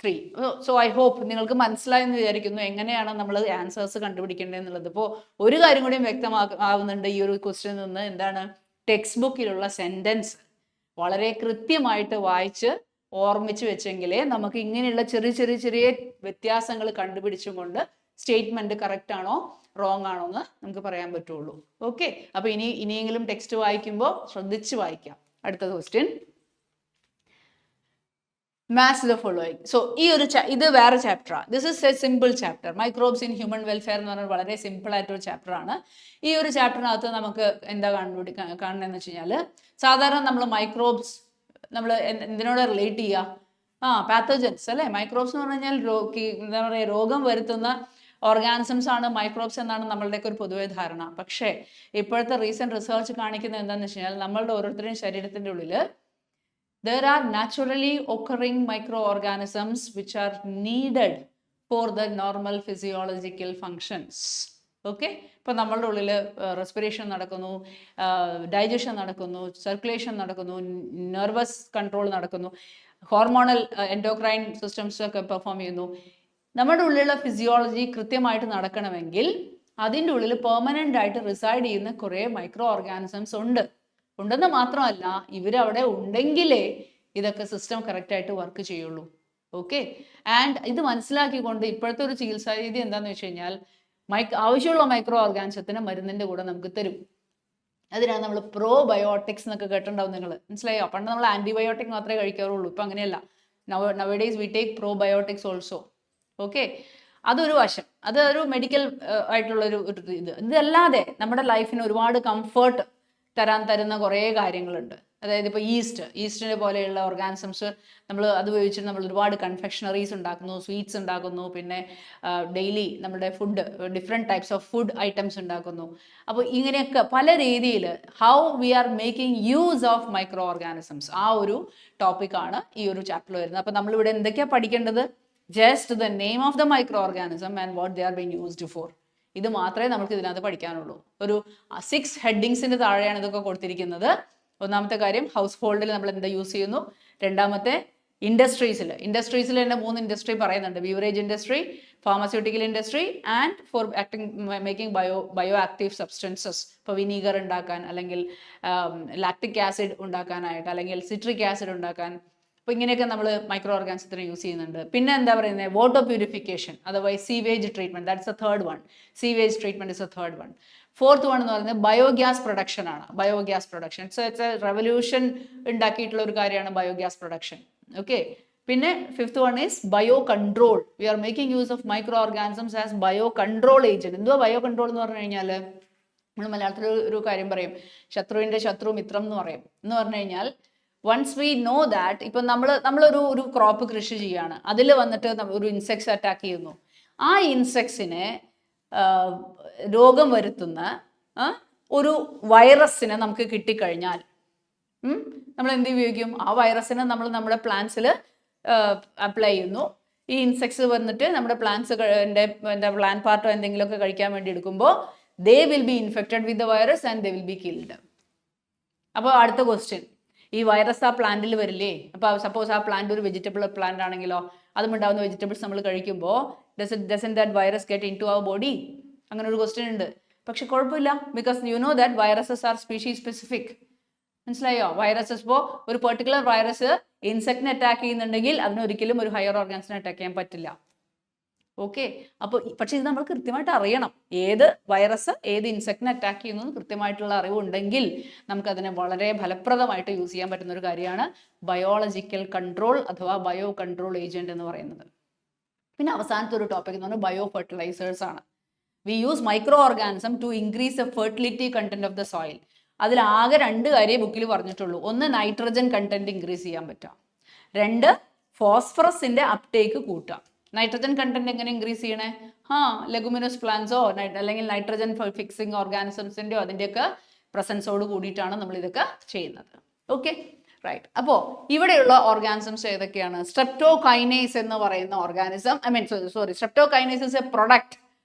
3. So I hope നിങ്ങൾക്ക് മനസ്സിലായെന്ന് വിചാരിക്കുന്നു എങ്ങനെയാണ് നമ്മൾ ആൻസേഴ്സ് കണ്ടുപിടിക്കേണ്ടതെന്നുള്ളത്. ഇപ്പോൾ ഒരു കാര്യം കൂടിയും വ്യക്തമാവുന്നുണ്ട് ഈ ഒരു ക്വസ്റ്റ്യനിൽ നിന്ന്. എന്താണ്? ടെക്സ്റ്റ് ബുക്കിലുള്ള സെന്റൻസ് വളരെ കൃത്യമായിട്ട് വായിച്ച് ഓർമ്മിച്ച് വെച്ചെങ്കിലേ നമുക്ക് ഇങ്ങനെയുള്ള ചെറിയ വ്യത്യാസങ്ങൾ കണ്ടുപിടിച്ചുകൊണ്ട് സ്റ്റേറ്റ്മെന്റ് കറക്റ്റ് ആണോ റോങ് ആണോ എന്ന് നമുക്ക് പറയാൻ പറ്റുള്ളൂ. ഓക്കെ, അപ്പൊ ഇനിയെങ്കിലും ടെക്സ്റ്റ് വായിക്കുമ്പോൾ ശ്രദ്ധിച്ച് വായിക്കാം. അടുത്ത question, match the following. So ഇത് വേറെ ചാപ്റ്ററാണ്. This is a simple chapter. Microbes in human welfare എന്ന് പറഞ്ഞാൽ വളരെ സിമ്പിൾ ആയിട്ടൊരു ചാപ്റ്റർ ആണ്. ഈ ഒരു ചാപ്റ്ററിനകത്ത് നമുക്ക് എന്താ കാണുന്നതെന്ന് വെച്ച് കഴിഞ്ഞാൽ, സാധാരണ നമ്മൾ മൈക്രോബ്സ് നമ്മൾ എന്തിനോട് റിലേറ്റ് ചെയ്യുക? പാത്തോജൻസ് അല്ലേ. മൈക്രോബ്സ് എന്ന് പറഞ്ഞു കഴിഞ്ഞാൽ എന്താ പറയുക, രോഗം വരുത്തുന്ന ഓർഗാനിസംസ് ആണ് മൈക്രോബ്സ് എന്നാണ് നമ്മളുടെയൊക്കെ ഒരു പൊതുവെ ധാരണ. പക്ഷേ ഇപ്പോഴത്തെ റീസെന്റ് റിസർച്ച് കാണിക്കുന്നത് എന്താണെന്ന് വെച്ച് കഴിഞ്ഞാൽ, നമ്മളുടെ ഓരോരുത്തരുടെയും ശരീരത്തിന്റെ ഉള്ളിൽ there are naturally occurring microorganisms which are needed for the normal physiological functions. Okay, ഇപ്പം നമ്മളുടെ ഉള്ളിൽ റെസ്പിറേഷൻ നടക്കുന്നു, ഡൈജഷൻ നടക്കുന്നു, സർക്കുലേഷൻ നടക്കുന്നു, നെർവസ് കൺട്രോൾ നടക്കുന്നു, ഹോർമോണൽ എൻഡോക്രൈൻ സിസ്റ്റംസ് ഒക്കെ പെർഫോം ചെയ്യുന്നു. നമ്മുടെ ഉള്ളിലുള്ള ഫിസിയോളജി കൃത്യമായിട്ട് നടക്കണമെങ്കിൽ അതിൻ്റെ ഉള്ളിൽ പെർമനൻ്റ് ആയിട്ട് റിസൈഡ് ചെയ്യുന്ന കുറേ മൈക്രോ ഓർഗാനിസംസ് ഉണ്ടെന്ന് മാത്രമല്ല, ഇവരവിടെ ഉണ്ടെങ്കിലേ ഇതൊക്കെ സിസ്റ്റം കറക്റ്റായിട്ട് വർക്ക് ചെയ്യുള്ളൂ. ഓക്കെ, ആൻഡ് ഇത് മനസ്സിലാക്കിക്കൊണ്ട് ഇപ്പോഴത്തെ ഒരു ചികിത്സാ രീതി എന്താണെന്ന് വെച്ച് കഴിഞ്ഞാൽ, ആവശ്യമുള്ള മൈക്രോ ഓർഗാനിസത്തിന് മരുന്നിൻ്റെ കൂടെ നമുക്ക് തരും. അതിനാണ് നമ്മൾ പ്രോബയോട്ടിക്സ് എന്നൊക്കെ കേട്ടിട്ടുണ്ടാവും നിങ്ങൾ. മനസ്സിലായോ? പണ്ട് നമ്മൾ ആൻറ്റിബയോട്ടിക് മാത്രമേ കഴിക്കാറുള്ളൂ. ഇപ്പം അങ്ങനെയല്ല. Nowadays we take probiotics also. Okay, അതൊരു വശം, അതൊരു മെഡിക്കൽ ആയിട്ടുള്ളൊരു ഇതല്ലാതെ നമ്മുടെ ലൈഫിന് ഒരുപാട് കംഫർട്ട് തരുന്ന കുറേ കാര്യങ്ങളുണ്ട്. അതായത് ഇപ്പോൾ ഈസ്റ്റിനെ പോലെയുള്ള ഓർഗാനിസംസ് നമ്മൾ അത് ഉപയോഗിച്ച് നമ്മൾ ഒരുപാട് കൺഫെക്ഷണറീസ് ഉണ്ടാക്കുന്നു, സ്വീറ്റ്സ് ഉണ്ടാക്കുന്നു, പിന്നെ ഡെയിലി നമ്മുടെ food different types of food items ഉണ്ടാക്കുന്നു. അപ്പോൾ ഇങ്ങനെയൊക്കെ പല രീതിയിൽ how we are making use of micro organisms, ആ ഒരു ടോപ്പിക്കാണ് ഈ ഒരു ചാപ്റ്ററിൽ വരുന്നത്. അപ്പോൾ നമ്മളിവിടെ എന്തൊക്കെയാണ് പഠിക്കേണ്ടത്? Just the name of the micro organism and what they are being used for. ഇത് മാത്രമേ നമുക്ക് ഇതിനകത്ത് പഠിക്കാനുള്ളൂ. ഒരു 6 ഹെഡിങ്സിന്റെ താഴെയാണ് ഇതൊക്കെ കൊടുത്തിരിക്കുന്നത്. ഒന്നാമത്തെ കാര്യം, ഹൗസ് ഹോൾഡിൽ നമ്മൾ എന്താ യൂസ് ചെയ്യുന്നു. രണ്ടാമത്തെ, ഇൻഡസ്ട്രീസിൽ തന്നെ 3 ഇൻഡസ്ട്രി പറയുന്നുണ്ട്. Beverage industry, pharmaceutical industry and for making bio active substances. ഇപ്പോൾ വിനീഗർ ഉണ്ടാക്കാൻ, അല്ലെങ്കിൽ ലാക്റ്റിക് ആസിഡ് ഉണ്ടാക്കാനായിട്ട്, അല്ലെങ്കിൽ സിട്രിക് ആസിഡ് ഉണ്ടാക്കാൻ. അപ്പോൾ ഇങ്ങനെയൊക്കെ നമ്മൾ മൈക്രോ ഓർഗാനിസത്തിന് യൂസ് ചെയ്യുന്നുണ്ട്. പിന്നെ എന്താ പറയുന്നത്, വാട്ടർ പ്യൂരിഫിക്കേഷൻ, അഥവാ sewage treatment. That's a third one. Sewage treatment is a third one. Fourth one എന്ന് പറയുന്നത് ബയോഗ്യാസ് പ്രൊഡക്ഷൻ ആണ്. Biogas production it's a revolution ഉണ്ടാക്കിയിട്ടുള്ള ഒരു കാര്യമാണ് ബയോഗ്യാസ് പ്രൊഡക്ഷൻ. ഓക്കെ, പിന്നെ fifth one is bio control. We are making use of micro organisms as bio control agent. എന്തുവാ bio control എന്ന് പറഞ്ഞു കഴിഞ്ഞാൽ, നമ്മൾ മലയാളത്തിൽ ഒരു കാര്യം പറയും, ശത്രുവിന്റെ ശത്രു മിത്രം എന്ന് പറയും. എന്ന് പറഞ്ഞു കഴിഞ്ഞാൽ, വൺസ് വി നോ ദാറ്റ്, ഇപ്പം നമ്മളൊരു ക്രോപ്പ് കൃഷി ചെയ്യാണ്, അതിൽ വന്നിട്ട് ഒരു ഇൻസെക്ട്സ് അറ്റാക്ക് ചെയ്യുന്നു. ആ ഇൻസെക്ട്സിനെ രോഗം വരുത്തുന്ന ഒരു വൈറസിനെ നമുക്ക് കിട്ടിക്കഴിഞ്ഞാൽ നമ്മൾ എന്ത് ഉപയോഗിക്കും? ആ വൈറസിനെ നമ്മൾ നമ്മുടെ പ്ലാന്റ്സിൽ അപ്ലൈ ചെയ്യുന്നു. ഈ ഇൻസെക്ട്സ് വന്നിട്ട് നമ്മുടെ പ്ലാന്റ്സിൻ്റെ പ്ലാന്റ് പാർട്ടോ എന്തെങ്കിലുമൊക്കെ കഴിക്കാൻ വേണ്ടി എടുക്കുമ്പോൾ they will be infected with the virus and they will be killed. അപ്പോൾ അടുത്ത ക്വസ്റ്റ്യൻ, ഈ വൈറസ് ആ പ്ലാന്റിൽ വരില്ലേ? അപ്പോൾ സപ്പോസ് ആ പ്ലാന്റ് ഒരു വെജിറ്റബിൾ പ്ലാന്റ് ആണെങ്കിലോ, അതുമുണ്ടാവുന്ന വെജിറ്റബിൾസ് നമ്മൾ കഴിക്കുമ്പോൾ doesn't that virus get into our body? അങ്ങനെ ഒരു ക്വസ്റ്റ്യൻ ഉണ്ട്. പക്ഷെ കുഴപ്പമില്ല, because you know that viruses R species specific. മനസ്സിലായോ? വൈറസസ് ഇപ്പോൾ ഒരു പെർട്ടിക്കുലർ വൈറസ് ഇൻസെക്റ്റിനെ അറ്റാക്ക് ചെയ്യുന്നുണ്ടെങ്കിൽ അതിനൊരിക്കലും ഒരു ഹയർ ഓർഗാൻസിനെ അറ്റാക്ക് ചെയ്യാൻ പറ്റില്ല. ഓക്കെ, അപ്പോൾ പക്ഷെ ഇത് നമ്മൾ കൃത്യമായിട്ട് അറിയണം. ഏത് വൈറസ് ഏത് ഇൻസെക്റ്റിനെ അറ്റാക്ക് ചെയ്യുന്നു എന്ന് കൃത്യമായിട്ടുള്ള അറിവുണ്ടെങ്കിൽ നമുക്കതിനെ വളരെ ഫലപ്രദമായിട്ട് യൂസ് ചെയ്യാൻ പറ്റുന്ന ഒരു കാര്യമാണ് ബയോളജിക്കൽ കൺട്രോൾ അഥവാ ബയോ കൺട്രോൾ ഏജന്റ് എന്ന് പറയുന്നത്. പിന്നെ അവസാനത്തെ ഒരു ടോപ്പിക് എന്ന് പറഞ്ഞാൽ ബയോ ഫെർട്ടിലൈസേഴ്സ് ആണ്. We use micro organism to increase the fertility content of the soil. അതിൽ ആകെ 2 കാര്യം ബുക്കിൽ പറഞ്ഞിട്ടുള്ളൂ. ഒന്ന്, നൈട്രജൻ കണ്ടന്റ് ഇൻക്രീസ് ചെയ്യാൻ പറ്റാം. 2, ഫോസ്ഫറസിന്റെ അപ്ടേക്ക് കൂട്ടുക. നൈട്രജൻ കണ്ടന്റ് എങ്ങനെ ഇൻക്രീസ് ചെയ്യണേ? ലെഗുമിനസ് പ്ലാന്റ്സോ അല്ലെങ്കിൽ നൈട്രജൻ ഫിക്സിങ് ഓർഗാനിസംസിൻ്റെയോ അതിൻ്റെയൊക്കെ പ്രസൻസോട് കൂടിയിട്ടാണ് നമ്മൾ ഇതൊക്കെ ചെയ്യുന്നത്. Okay, right. അപ്പോൾ ഇവിടെയുള്ള ഓർഗാനിസംസ് ഏതൊക്കെയാണ്? സ്ട്രെപ്റ്റോകൈനേസ് എന്ന് പറയുന്ന organism, streptokinase is a product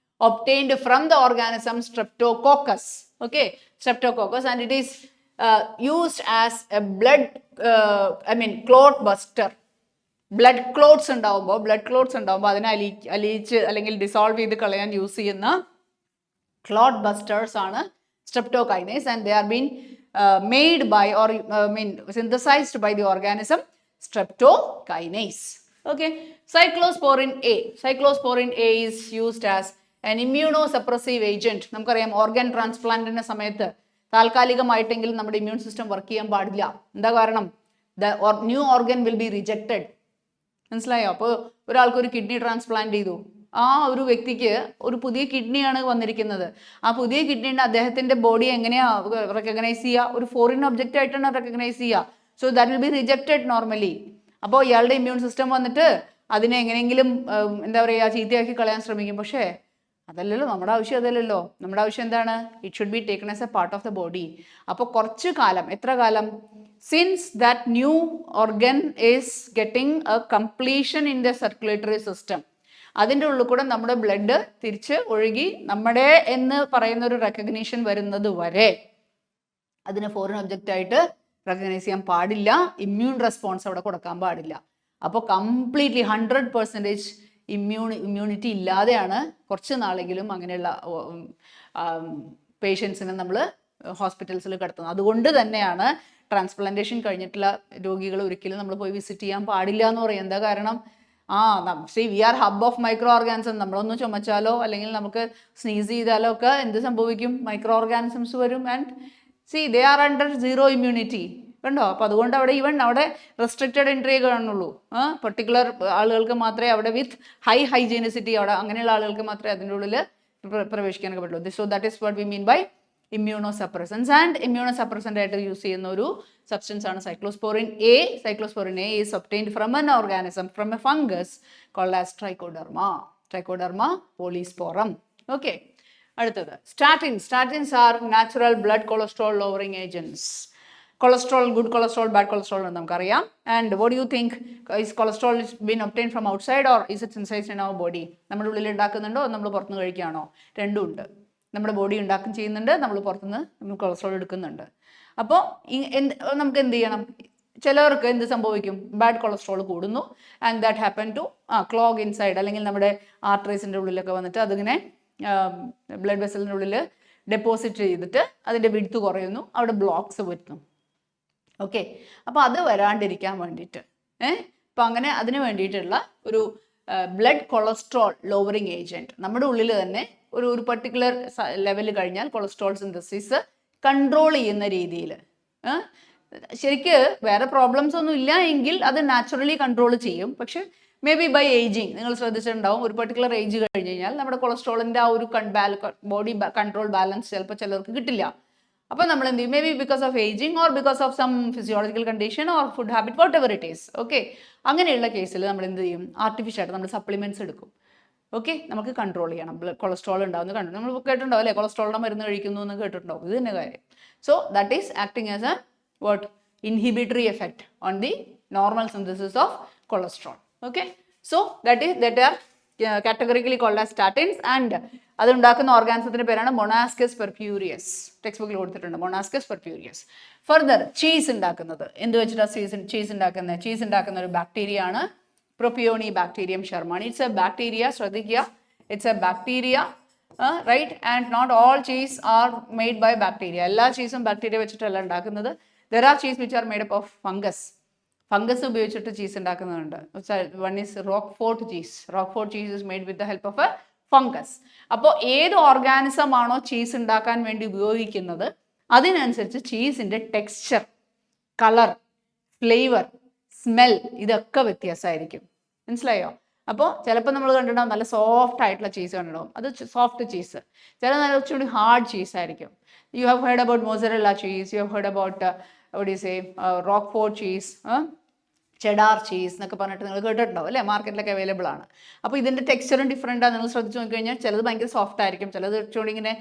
obtained from the organism Streptococcus. Okay, Streptococcus, and it is used as a blood clot buster. Blood clots ഉണ്ടാവുമ്പോൾ അതിനെ അലിയിച്ച് അല്ലെങ്കിൽ ഡിസോൾവ് ചെയ്ത് കളയാൻ യൂസ് ചെയ്യുന്ന ക്ലോട്ട് ബസ്റ്റേഴ്സ് ആണ് streptokinase, and they R been made by or synthesized by the organism Streptokinase. Okay, Cyclosporin A is used as an immunosuppressive agent. നമുക്കറിയാം organ ട്രാൻസ്പ്ലാന്റിന്റെ സമയത്ത് താൽക്കാലികമായിട്ടെങ്കിലും നമ്മുടെ ഇമ്മ്യൂൺ സിസ്റ്റം വർക്ക് ചെയ്യാൻ പാടില്ല. എന്താ കാരണം? the new organ will be rejected. മനസ്സിലായോ? അപ്പോൾ ഒരാൾക്ക് ഒരു കിഡ്നി ട്രാൻസ്പ്ലാന്റ് ചെയ്തു, ആ ഒരു വ്യക്തിക്ക് ഒരു പുതിയ കിഡ്നിയാണ് വന്നിരിക്കുന്നത്. ആ പുതിയ കിഡ്നിയുടെ അദ്ദേഹത്തിന്റെ ബോഡി എങ്ങനെയാ റെക്കഗ്നൈസ് ചെയ്യുക? ഒരു ഫോറിൻ ഒബ്ജക്റ്റ് ആയിട്ടാണ് റെക്കഗ്നൈസ് ചെയ്യുക. So that will be rejected normally. അപ്പോൾ ഇയാളുടെ ഇമ്മ്യൂൺ സിസ്റ്റം വന്നിട്ട് അതിനെ എങ്ങനെയെങ്കിലും എന്താ പറയുക ചീത്തയാക്കി കളയാൻ ശ്രമിക്കും. പക്ഷേ അതല്ലല്ലോ നമ്മുടെ ആവശ്യം, അതല്ലല്ലോ നമ്മുടെ ആവശ്യം. എന്താണ്? It should be taken as A part of the body. അപ്പോൾ കുറച്ച് കാലം, എത്ര കാലം? Since that new organ is getting A completion in the circulatory system, അതിൻ്റെ ഉള്ളിൽ കൂടെ നമ്മുടെ ബ്ലഡ് തിരിച്ച് ഒഴുകി നമ്മുടെ എന്ന് പറയുന്ന ഒരു റെക്കഗ്നീഷൻ വരുന്നത് വരെ അതിന് ഫോറിൻ ഒബ്ജക്റ്റ് ആയിട്ട് റെക്കഗ്നൈസ് ചെയ്യാൻ പാടില്ല. ഇമ്മ്യൂൺ റെസ്പോൺസ് അവിടെ കൊടുക്കാൻ പാടില്ല. അപ്പോൾ കംപ്ലീറ്റ്ലി 100% ഇമ്മ്യൂണിറ്റി ഇല്ലാതെയാണ് കുറച്ച് നാളെങ്കിലും അങ്ങനെയുള്ള പേഷ്യൻസിനെ നമ്മൾ ഹോസ്പിറ്റൽസിൽ കിടത്തുന്നത്. അതുകൊണ്ട് തന്നെയാണ് ട്രാൻസ്പ്ലാന്റേഷൻ കഴിഞ്ഞിട്ടുള്ള രോഗികൾ ഒരിക്കലും നമ്മൾ പോയി വിസിറ്റ് ചെയ്യാൻ പാടില്ല എന്ന് പറയും. എന്താ കാരണം? We are hub of micro organism. നമ്മളൊന്ന് ചുമച്ചാലോ അല്ലെങ്കിൽ നമുക്ക് സ്നീസ് ചെയ്താലോ ഒക്കെ എന്ത് സംഭവിക്കും? മൈക്രോ ഓർഗാനിസംസ് വരും. And they are under zero immunity. കണ്ടോ? അപ്പോൾ അതുകൊണ്ട് അവിടെ റെസ്ട്രിക്റ്റഡ് എൻട്രി കാണുള്ളൂ. പെർട്ടിക്കുലർ ആളുകൾക്ക് മാത്രമേ അവിടെ വിത്ത് ഹൈ ഹൈജീനിസിറ്റി അവിടെ അങ്ങനെയുള്ള ആളുകൾക്ക് മാത്രമേ അതിൻ്റെ ഉള്ളിൽ പ്രവേശിക്കാനൊക്കെ പറ്റുള്ളൂ. So that is what we mean by immunosuppressants. And immunosuppressant ആയിട്ട് യൂസ് ചെയ്യുന്ന ഒരു സബ്സ്റ്റൻസ് ആണ് cyclosporin A. Cyclosporin A is obtained from an organism, from a fungus called as Trichoderma polysporum. ഓക്കെ, അടുത്തത് statins are natural blood cholesterol lowering agents. Cholesterol, good cholesterol, bad cholesterol എന്ന് നമുക്കറിയാം. And what do you think? Is cholesterol been obtained from outside or is it synthesized in our body? നമ്മുടെ ഉള്ളിൽ ഉണ്ടാക്കുന്നുണ്ടോ നമ്മൾ പുറത്തുനിന്ന് കഴിക്കുകയാണോ? രണ്ടും ഉണ്ട്. നമ്മുടെ ബോഡി ഉണ്ടാക്കും ചെയ്യുന്നുണ്ട്, നമ്മൾ പുറത്തുനിന്ന് നമ്മൾ കൊളസ്ട്രോൾ എടുക്കുന്നുണ്ട്. അപ്പോൾ നമുക്ക് എന്ത് ചെയ്യണം? ചിലവർക്ക് എന്ത് സംഭവിക്കും? ബാഡ് കൊളസ്ട്രോൾ കൂടുന്നു, and that happen to clog inside, അല്ലെങ്കിൽ നമ്മുടെ ആർട്ടറീസിൻ്റെ ഉള്ളിലൊക്കെ വന്നിട്ട് അതിങ്ങനെ ബ്ലഡ് വെസലിൻ്റെ ഉള്ളിൽ ഡെപ്പോസിറ്റ് ചെയ്തിട്ട് അതിൻ്റെ വിഡ്ത്ത് കുറയുന്നു, അവിടെ ബ്ലോക്ക്സ് വരുന്നു. ഓക്കെ, അപ്പോൾ അത് വരാണ്ടിരിക്കാൻ വേണ്ടിയിട്ട് അപ്പോൾ അങ്ങനെ അതിന് വേണ്ടിയിട്ടുള്ള ഒരു ബ്ലഡ് കൊളസ്ട്രോൾ ലോവറിങ് ഏജൻറ്റ് നമ്മുടെ ഉള്ളിൽ തന്നെ ഒരു പർട്ടിക്കുലർ ലെവൽ കഴിഞ്ഞാൽ കൊളസ്ട്രോൾ സിന്തസിസ് കൺട്രോൾ ചെയ്യുന്ന രീതിയിൽ, ശരിക്ക് വേറെ പ്രോബ്ലംസ് ഒന്നും ഇല്ല എങ്കിൽ അത് നാച്ചുറലി കൺട്രോൾ ചെയ്യും. പക്ഷെ മേ ബി ബൈ ഏജിങ് നിങ്ങൾ ശ്രദ്ധിച്ചിട്ടുണ്ടാവും, ഒരു പർട്ടിക്കുലർ ഏജ് കഴിഞ്ഞ് കഴിഞ്ഞാൽ നമ്മുടെ കൊളസ്ട്രോളിൻ്റെ ആ ഒരു ബോഡി കൺട്രോൾ ബാലൻസ് ചിലപ്പോൾ ചിലർക്ക് കിട്ടില്ല. അപ്പോൾ നമ്മൾ എന്ത് ചെയ്യും? Maybe because of ageing or because of some physiological condition or food habit, whatever it is. Okay, അങ്ങനെയുള്ള കേസിൽ നമ്മൾ എന്ത് ചെയ്യും? ആർട്ടിഫിഷ്യലായിട്ട് നമ്മൾ സപ്ലിമെൻറ്റ്സ് എടുക്കും. ഓക്കെ, നമുക്ക് കൺട്രോൾ ചെയ്യണം. കൊളസ്ട്രോൾ ഉണ്ടാവുന്ന കണ്ടു നമ്മൾ കേട്ടിട്ടുണ്ടാവും അല്ലേ? കൊളസ്ട്രോളിൻ്റെ മരുന്ന് കഴിക്കുന്നു എന്ന് കേട്ടിട്ടുണ്ടാവും. ഇത് തന്നെ കാര്യം. So that is acting as a what inhibitory effect on the normal synthesis of cholesterol. Okay, so that are categorically called as statins. And അതുണ്ടാക്കുന്ന ഓർഗാനിസത്തിൻ്റെ പേരാണ് മൊണാസ്കസ് പെർപ്യൂരിയസ്. ടെക്സ്റ്റ് ബുക്കിൽ കൊടുത്തിട്ടുണ്ട് മൊണാസ്കസ് പെർപ്യൂരിയസ്. ഫർദർ ചീസ് ഉണ്ടാക്കുന്നത് എന്ത് വെച്ചിട്ടാണ് ചീസ് ഉണ്ടാക്കുന്നത്? ചീസ് ഉണ്ടാക്കുന്ന ഒരു ബാക്ടീരിയ ആണ് Propionibacterium shermani. It's a bacteria, ശ്രദ്ധിക്കുക, it's a bacteria, right? And not all cheese are made by bacteria. എല്ലാ ചീസും ബാക്ടീരിയ വെച്ചിട്ടല്ല ഉണ്ടാക്കുന്നത്. There are cheese which are made up of fungus. Fungus ഉപയോഗിച്ചിട്ട് cheese ഉണ്ടാക്കുന്നുണ്ട്. One is Roquefort cheese. Roquefort cheese is made with the help of a fungus. അപ്പോൾ ഏത് organism ആണോ cheese ഉണ്ടാക്കാൻ വേണ്ടി ഉപയോഗിക്കുന്നത് അതിനനുസരിച്ച് ചീസിൻ്റെ ടെക്സ്ചർ, കളർ, ഫ്ലേവർ, സ്മെൽ ഇതൊക്കെ വ്യത്യാസമായിരിക്കും. മനസ്സിലായോ? അപ്പോൾ ചിലപ്പോൾ നമ്മൾ കണ്ടിട്ടുണ്ടാവും നല്ല സോഫ്റ്റ് ആയിട്ടുള്ള ചീസ് കണ്ടിട്ടുണ്ടാവും, അത് സോഫ്റ്റ് ചീസ്. ചില നല്ല കുറച്ചുകൂടി ഹാർഡ് ചീസ് ആയിരിക്കും. You have heard about mozzarella cheese, you have heard about what do you say, Roquefort cheese, cheddar cheese എന്നൊക്കെ പറഞ്ഞിട്ട് നിങ്ങൾ കേട്ടിട്ടുണ്ടാവും അല്ലേ, മാർക്കറ്റിലൊക്കെ അവൈലബിൾ ആണ്. അപ്പോൾ ഇതിൻ്റെ ടെക്സ്ചറും ഡിഫറെൻറ്റാണ്. നിങ്ങൾ ശ്രദ്ധിച്ച് നോക്കിക്കഴിഞ്ഞാൽ ചിലത് ഭയങ്കര സോഫ്റ്റ് ആയിരിക്കും, ചിലത് കുറച്ചുകൂടി ഇങ്ങനെ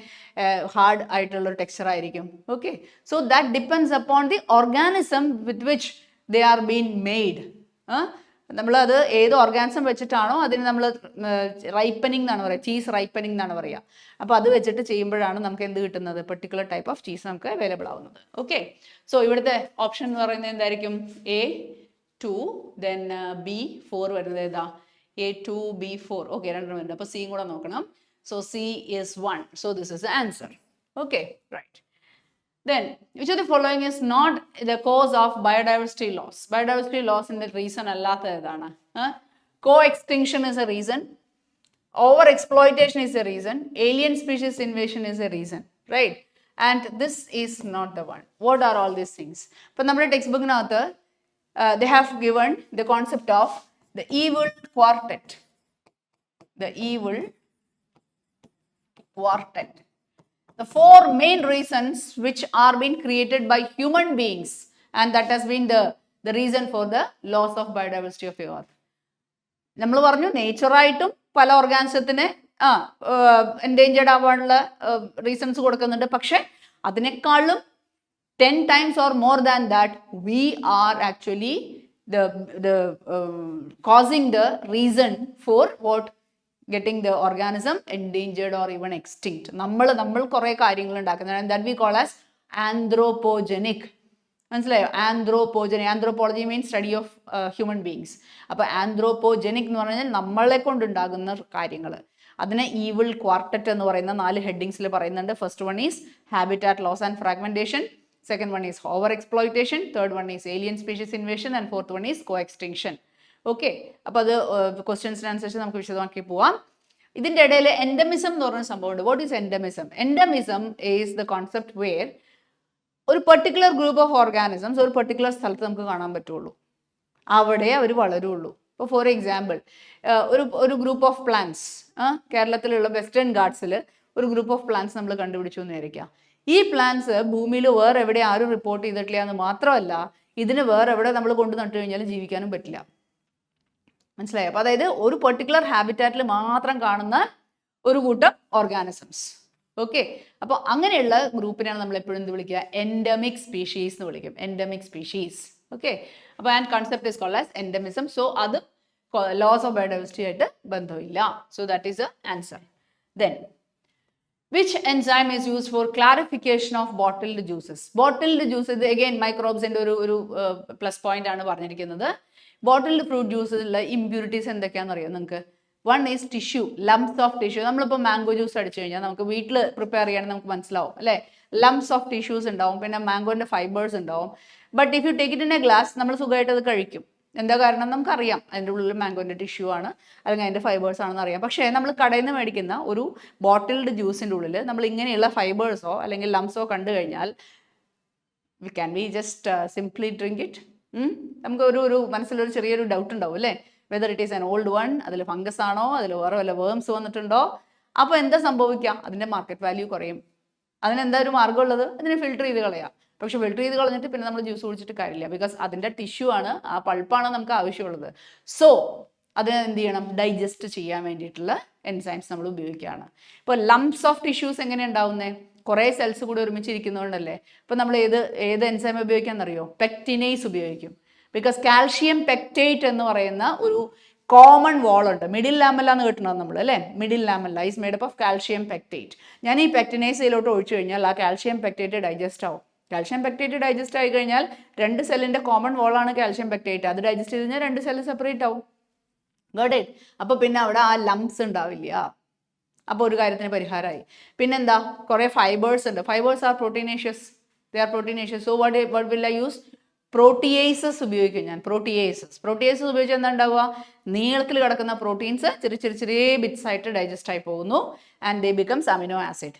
ഹാർഡ് ആയിട്ടുള്ളൊരു ടെക്സ്ചർ ആയിരിക്കും. Okay, so that depends upon the organism with which they are been made. നമ്മളത് ഏത് ഓർഗാനിസം വെച്ചിട്ടാണോ അതിന് നമ്മൾ റൈപ്പനിങ് എന്നാണ് പറയുക, ചീസ് റൈപ്പനിങ് എന്നാണ് പറയുക. അപ്പോൾ അത് വെച്ചിട്ട് ചെയ്യുമ്പോഴാണ് നമുക്ക് എന്ത് കിട്ടുന്നത്, പെർട്ടിക്കുലർ ടൈപ്പ് ഓഫ് ചീസ് നമുക്ക് അവൈലബിൾ ആവുന്നത്. ഓക്കെ, സോ ഇവിടുത്തെ ഓപ്ഷൻ എന്ന് പറയുന്നത് എന്തായിരിക്കും, A2 then B4 വരുന്നത് ഏതാ, A2 B4. ഓക്കെ, രണ്ടെണ്ണം വരുന്നത്. അപ്പോൾ സിയും കൂടെ നോക്കണം. So C is 1. So this is the answer. Okay, right. Then, which of the following is not the cause of biodiversity loss? Biodiversity loss in the reason അല്ലാത്ത ഏതാണ്? Co-extinction is a reason. Over-exploitation is a reason. Alien species invasion is a reason. Right? And this is not the one. What are all these things? ഇപ്പോൾ നമ്മുടെ text ബുക്കിനകത്ത് they have given the concept of the evil quartet. The evil quartet. The four main reasons which are being created by human beings, and that has been the reason for the loss of biodiversity of the earth. നമ്മൾ പറഞ്ഞു നേച്ചറായിട്ടും പല ഓർഗാനിസത്തിന് endangered ആവാനുള്ള reasons കൊടുക്കുന്നുണ്ട്. പക്ഷെ അതിനേക്കാളും 10 times or more than that, we are actually causing the reason for what getting the organism endangered or even extinct. നമ്മൾ കുറേ കാര്യങ്ങൾ ഉണ്ടാക്കുന്നത്, that we call as anthropogenic. മനസ്സിലായോ? Anthropology means study of human beings. അപ്പോൾ anthropogenic എന്ന് പറഞ്ഞാൽ നമ്മളെ കൊണ്ടുണ്ടാകുന്ന കാര്യങ്ങൾ. അതിനെ ഈവിൾ ക്വാർട്ടറ്റ് എന്ന് പറയുന്ന 4 ഹെഡിങ്സിൽ പറയുന്നുണ്ട്. First one is habitat loss and fragmentation, second one is overexploitation, third one is alien species invasion and fourth one is coextinction. Okay, അപ്പോൾ അത് ക്വസ്റ്റ്യൻസിനനുസരിച്ച് നമുക്ക് വിശദമാക്കി പോവാം. ഇതിൻ്റെ ഇടയിൽ എൻഡമിസം എന്ന് പറഞ്ഞ സംഭവമുണ്ട്. What is endemism? Endemism is the concept where ഒരു പെർട്ടിക്കുലർ ഗ്രൂപ്പ് ഓഫ് ഓർഗാനിസംസ് ഒരു പെർട്ടിക്കുലർ സ്ഥലത്ത് നമുക്ക് കാണാൻ പറ്റുള്ളൂ, അവിടെ അവർ വളരുള്ളൂ. ഇപ്പോൾ ഫോർ എക്സാമ്പിൾ ഒരു ഗ്രൂപ്പ് ഓഫ് പ്ലാന്റ്സ്, കേരളത്തിലുള്ള വെസ്റ്റേൺ ഗാർഡ്സിൽ ഒരു ഗ്രൂപ്പ് ഓഫ് പ്ലാന്റ്സ് നമ്മൾ കണ്ടുപിടിച്ചു എന്ന് വിചാരിക്കാം. ഈ പ്ലാന്റ്സ് ഭൂമിയിൽ വേറെ എവിടെ ആരും റിപ്പോർട്ട് ചെയ്തിട്ടില്ല എന്ന് മാത്രമല്ല, ഇതിന് വേറെ എവിടെ നമ്മൾ കൊണ്ടു നട്ടു കഴിഞ്ഞാലും ജീവിക്കാനും പറ്റില്ല. മനസ്സിലായോ? അപ്പോൾ അതായത് ഒരു പെർട്ടിക്കുലർ ഹാബിറ്റാറ്റിൽ മാത്രം കാണുന്ന ഒരു കൂട്ടം ഓർഗാനിസംസ്. ഓക്കെ, അപ്പോൾ അങ്ങനെയുള്ള ഗ്രൂപ്പിനാണ് നമ്മൾ എപ്പോഴും എന്ത് വിളിക്കുക, എൻഡമിക് സ്പീഷീസ് എന്ന് വിളിക്കും. Endemic species. ഓക്കെ, അപ്പോൾ and concept is called as endemism. So അത് ലോസ് ഓഫ് ബയോഡൈവേഴ്സിറ്റി ആയിട്ട് ബന്ധമില്ല. So that is the answer. Then which enzyme is used for clarification of bottled juices? Bottled juices, ഇത് again മൈക്രോബ്സിൻ്റെ ഒരു plus point ആണ് പറഞ്ഞിരിക്കുന്നത്. Bottled fruit ജ്യൂസിലുള്ള impurities എന്തൊക്കെയാണെന്ന് അറിയാം നിങ്ങൾക്ക്? One is tissue, lumps of tissue. നമ്മളിപ്പോൾ മാംഗോ ജ്യൂസ് അടിച്ചു കഴിഞ്ഞാൽ നമുക്ക് വീട്ടിൽ പ്രിപ്പയർ ചെയ്യണമെങ്കിൽ നമുക്ക് മനസ്സിലാവും അല്ലേ, ലംസ് ഓഫ് ടിഷ്യൂസ് ഉണ്ടാവും, പിന്നെ മാംഗോൻ്റെ ഫൈബേഴ്സ് ഉണ്ടാവും. But if you take it in A glass, നമ്മൾ സുഖമായിട്ട് അത് കഴിക്കും. എന്താ കാരണം? നമുക്കറിയാം അതിൻ്റെ ഉള്ളിൽ മാംഗോൻ്റെ ടിഷ്യൂ ആണ് അല്ലെങ്കിൽ അതിൻ്റെ ഫൈബേഴ്സ് ആണെന്ന് അറിയാം. പക്ഷേ നമ്മൾ കടയിൽ നിന്ന് മേടിക്കുന്ന ഒരു ബോട്ടിൽഡ് ജ്യൂസിൻ്റെ ഉള്ളിൽ നമ്മൾ ഇങ്ങനെയുള്ള ഫൈബേഴ്സോ അല്ലെങ്കിൽ ലംസോ കണ്ടു കഴിഞ്ഞാൽ can we just simply drink it? നമുക്ക് ഒരു മനസ്സിലൊരു ചെറിയൊരു ഡൗട്ട് ഉണ്ടാവും അല്ലേ, whether it is an old one, അതിൽ ഫംഗസ് ആണോ, അതിൽ വേറെ വല്ല വേംസ് വന്നിട്ടുണ്ടോ? അപ്പോൾ എന്താ സംഭവിക്കാം? അതിൻ്റെ മാർക്കറ്റ് വാല്യൂ കുറയും. അതിനെന്താ ഒരു മാർഗ്ഗമുള്ളത്? അതിനെ ഫിൽട്ടർ ചെയ്ത് കളയാം. പക്ഷെ ഫിൽട്ടർ ചെയ്ത് കളഞ്ഞിട്ട് പിന്നെ നമ്മൾ ജ്യൂസ് കുടിച്ചിട്ട് കാര്യമില്ല, ബിക്കോസ് അതിൻ്റെ ടിഷ്യൂ ആണ്, ആ പൾപ്പാണ് നമുക്ക് ആവശ്യമുള്ളത്. സോ അതിനെ എന്ത് ചെയ്യണം? ഡൈജസ്റ്റ് ചെയ്യാൻ വേണ്ടിയിട്ടുള്ള എൻസൈംസ് നമ്മൾ ഉപയോഗിക്കുകയാണ്. ഇപ്പോൾ ലംസ് ഓഫ് ടിഷ്യൂസ് എങ്ങനെ ഉണ്ടാവുന്നത്? കുറേ സെൽസ് കൂടി ഒരുമിച്ചിരിക്കുന്നതുകൊണ്ടല്ലേ. ഇപ്പോൾ നമ്മൾ ഏത് എൻസൈം ഉപയോഗിക്കാമെന്നറിയോ? പെക്റ്റിനേസ് ഉപയോഗിക്കും. ബിക്കോസ് കാൽഷ്യം പെക്റ്റേറ്റ് എന്ന് പറയുന്ന ഒരു കോമൺ വാൾ ഉണ്ട്. മിഡിൽ ലാമല്ല എന്ന് കേട്ടിട്ടുണ്ടാവും നമ്മൾ അല്ലേ. Middle lamella is made up of calcium pectate. ഞാൻ ഈ പെക്റ്റിനേസ് ഇതിലോട്ട് ഒഴിച്ചു കഴിഞ്ഞാൽ ആ കാൽഷ്യം പെക്റ്റേറ്റ് ഡൈജസ്റ്റ് ആവും. കാൽഷ്യം പെക്റ്റേറ്റ് ഡൈജസ്റ്റ് ആയി കഴിഞ്ഞാൽ 2 സെല്ലിൻ്റെ കോമൺ വാളാണ് കാൽഷ്യം പെക്റ്റേറ്റ്. അത് ഡൈജസ്റ്റ് ചെയ്ത് കഴിഞ്ഞാൽ 2 സെല്ല് സെപ്പറേറ്റ് ആവും. Got it? അപ്പോൾ പിന്നെ അവിടെ ആ ലംസ് ഉണ്ടാവില്ല. അപ്പോൾ ഒരു കാര്യത്തിന് പരിഹാരമായി. പിന്നെന്താ? കുറേ ഫൈബേഴ്സ് ഉണ്ട്. Fibres R proteinaceous. They are proteinaceous. So what will I use? Proteases ഉപയോഗിക്കും ഞാൻ. പ്രോട്ടിയേസസ് ഉപയോഗിച്ചാൽ എന്താ ഉണ്ടാവുക? നീളത്തിൽ കിടക്കുന്ന പ്രോട്ടീൻസ് ചെറിയ ബിറ്റ്സ് ആയിട്ട് ഡൈജസ്റ്റ് ആയി പോകുന്നു. And they becomes amino acid.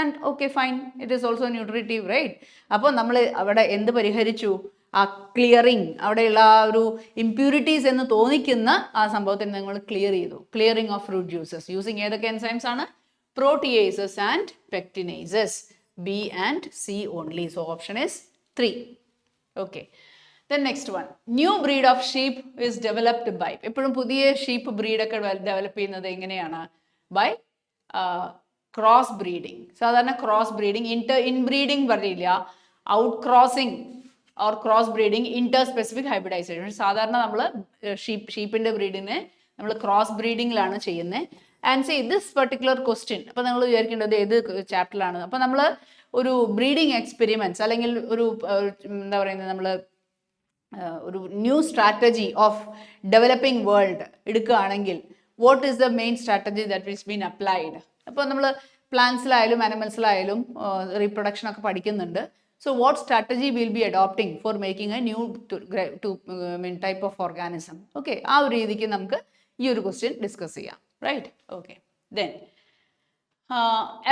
And okay fine, it is also nutritive, right? അപ്പോൾ നമ്മൾ അവിടെ എന്ത് പരിഹരിച്ചു? ആ ക്ലിയറിങ്, അവിടെയുള്ള ആ ഒരു ഇംപ്യൂരിറ്റീസ് എന്ന് തോന്നിക്കുന്ന ആ സംഭവത്തിന് നിങ്ങൾ ക്ലിയർ ചെയ്തു. Clearing of fruit juices using ഏതൊക്കെ എൻസൈംസ് ആണ്? Proteases and pectinases. B and C only. So option is 3. Okay. Then next one, new breed of sheep is developed by. എപ്പോഴും പുതിയ ഷീപ്പ് ബ്രീഡൊക്കെ ഡെവലപ്പ് ചെയ്യുന്നത് എങ്ങനെയാണ്? By cross breeding. സാധാരണ cross breeding, inbreeding പറയില്ല, out crossing or cross breeding, interspecific hybridization. സാധാരണ നമ്മൾ ഷീപ്പിന്റെ ബ്രീഡിനെ നമ്മൾ ക്രോസ് ബ്രീഡിങ്ങിലാണ് ചെയ്യുന്നത്. And say this particular question, അപ്പോൾ നിങ്ങൾ വിചാരിക്കേണ്ടത് ഏത് ചാപ്റ്ററിലാണ്? അപ്പോൾ നമ്മൾ ഒരു ബ്രീഡിങ് എക്സ്പെരിമെന്റ്സ് അല്ലെങ്കിൽ ഒരു എന്താ പറയുന്നത്, നമ്മൾ ഒരു new strategy of developing world എടുക്കുകയാണെങ്കിൽ what is the main strategy that is been applied? അപ്പോൾ നമ്മൾ പ്ലാന്റ്സിലായാലും ആനിമൽസിലായാലും റീപ്രൊഡക്ഷൻ ഒക്കെ പഠിക്കുന്നുണ്ട്. So what strategy will be adopting for making a new type of organism? Okay, ആ ഒരു രീതിക്ക് നമുക്ക് ഈ ഒരു ക്വസ്റ്റ്യൻ ഡിസ്കസ് ചെയ്യാം. Right, okay. Then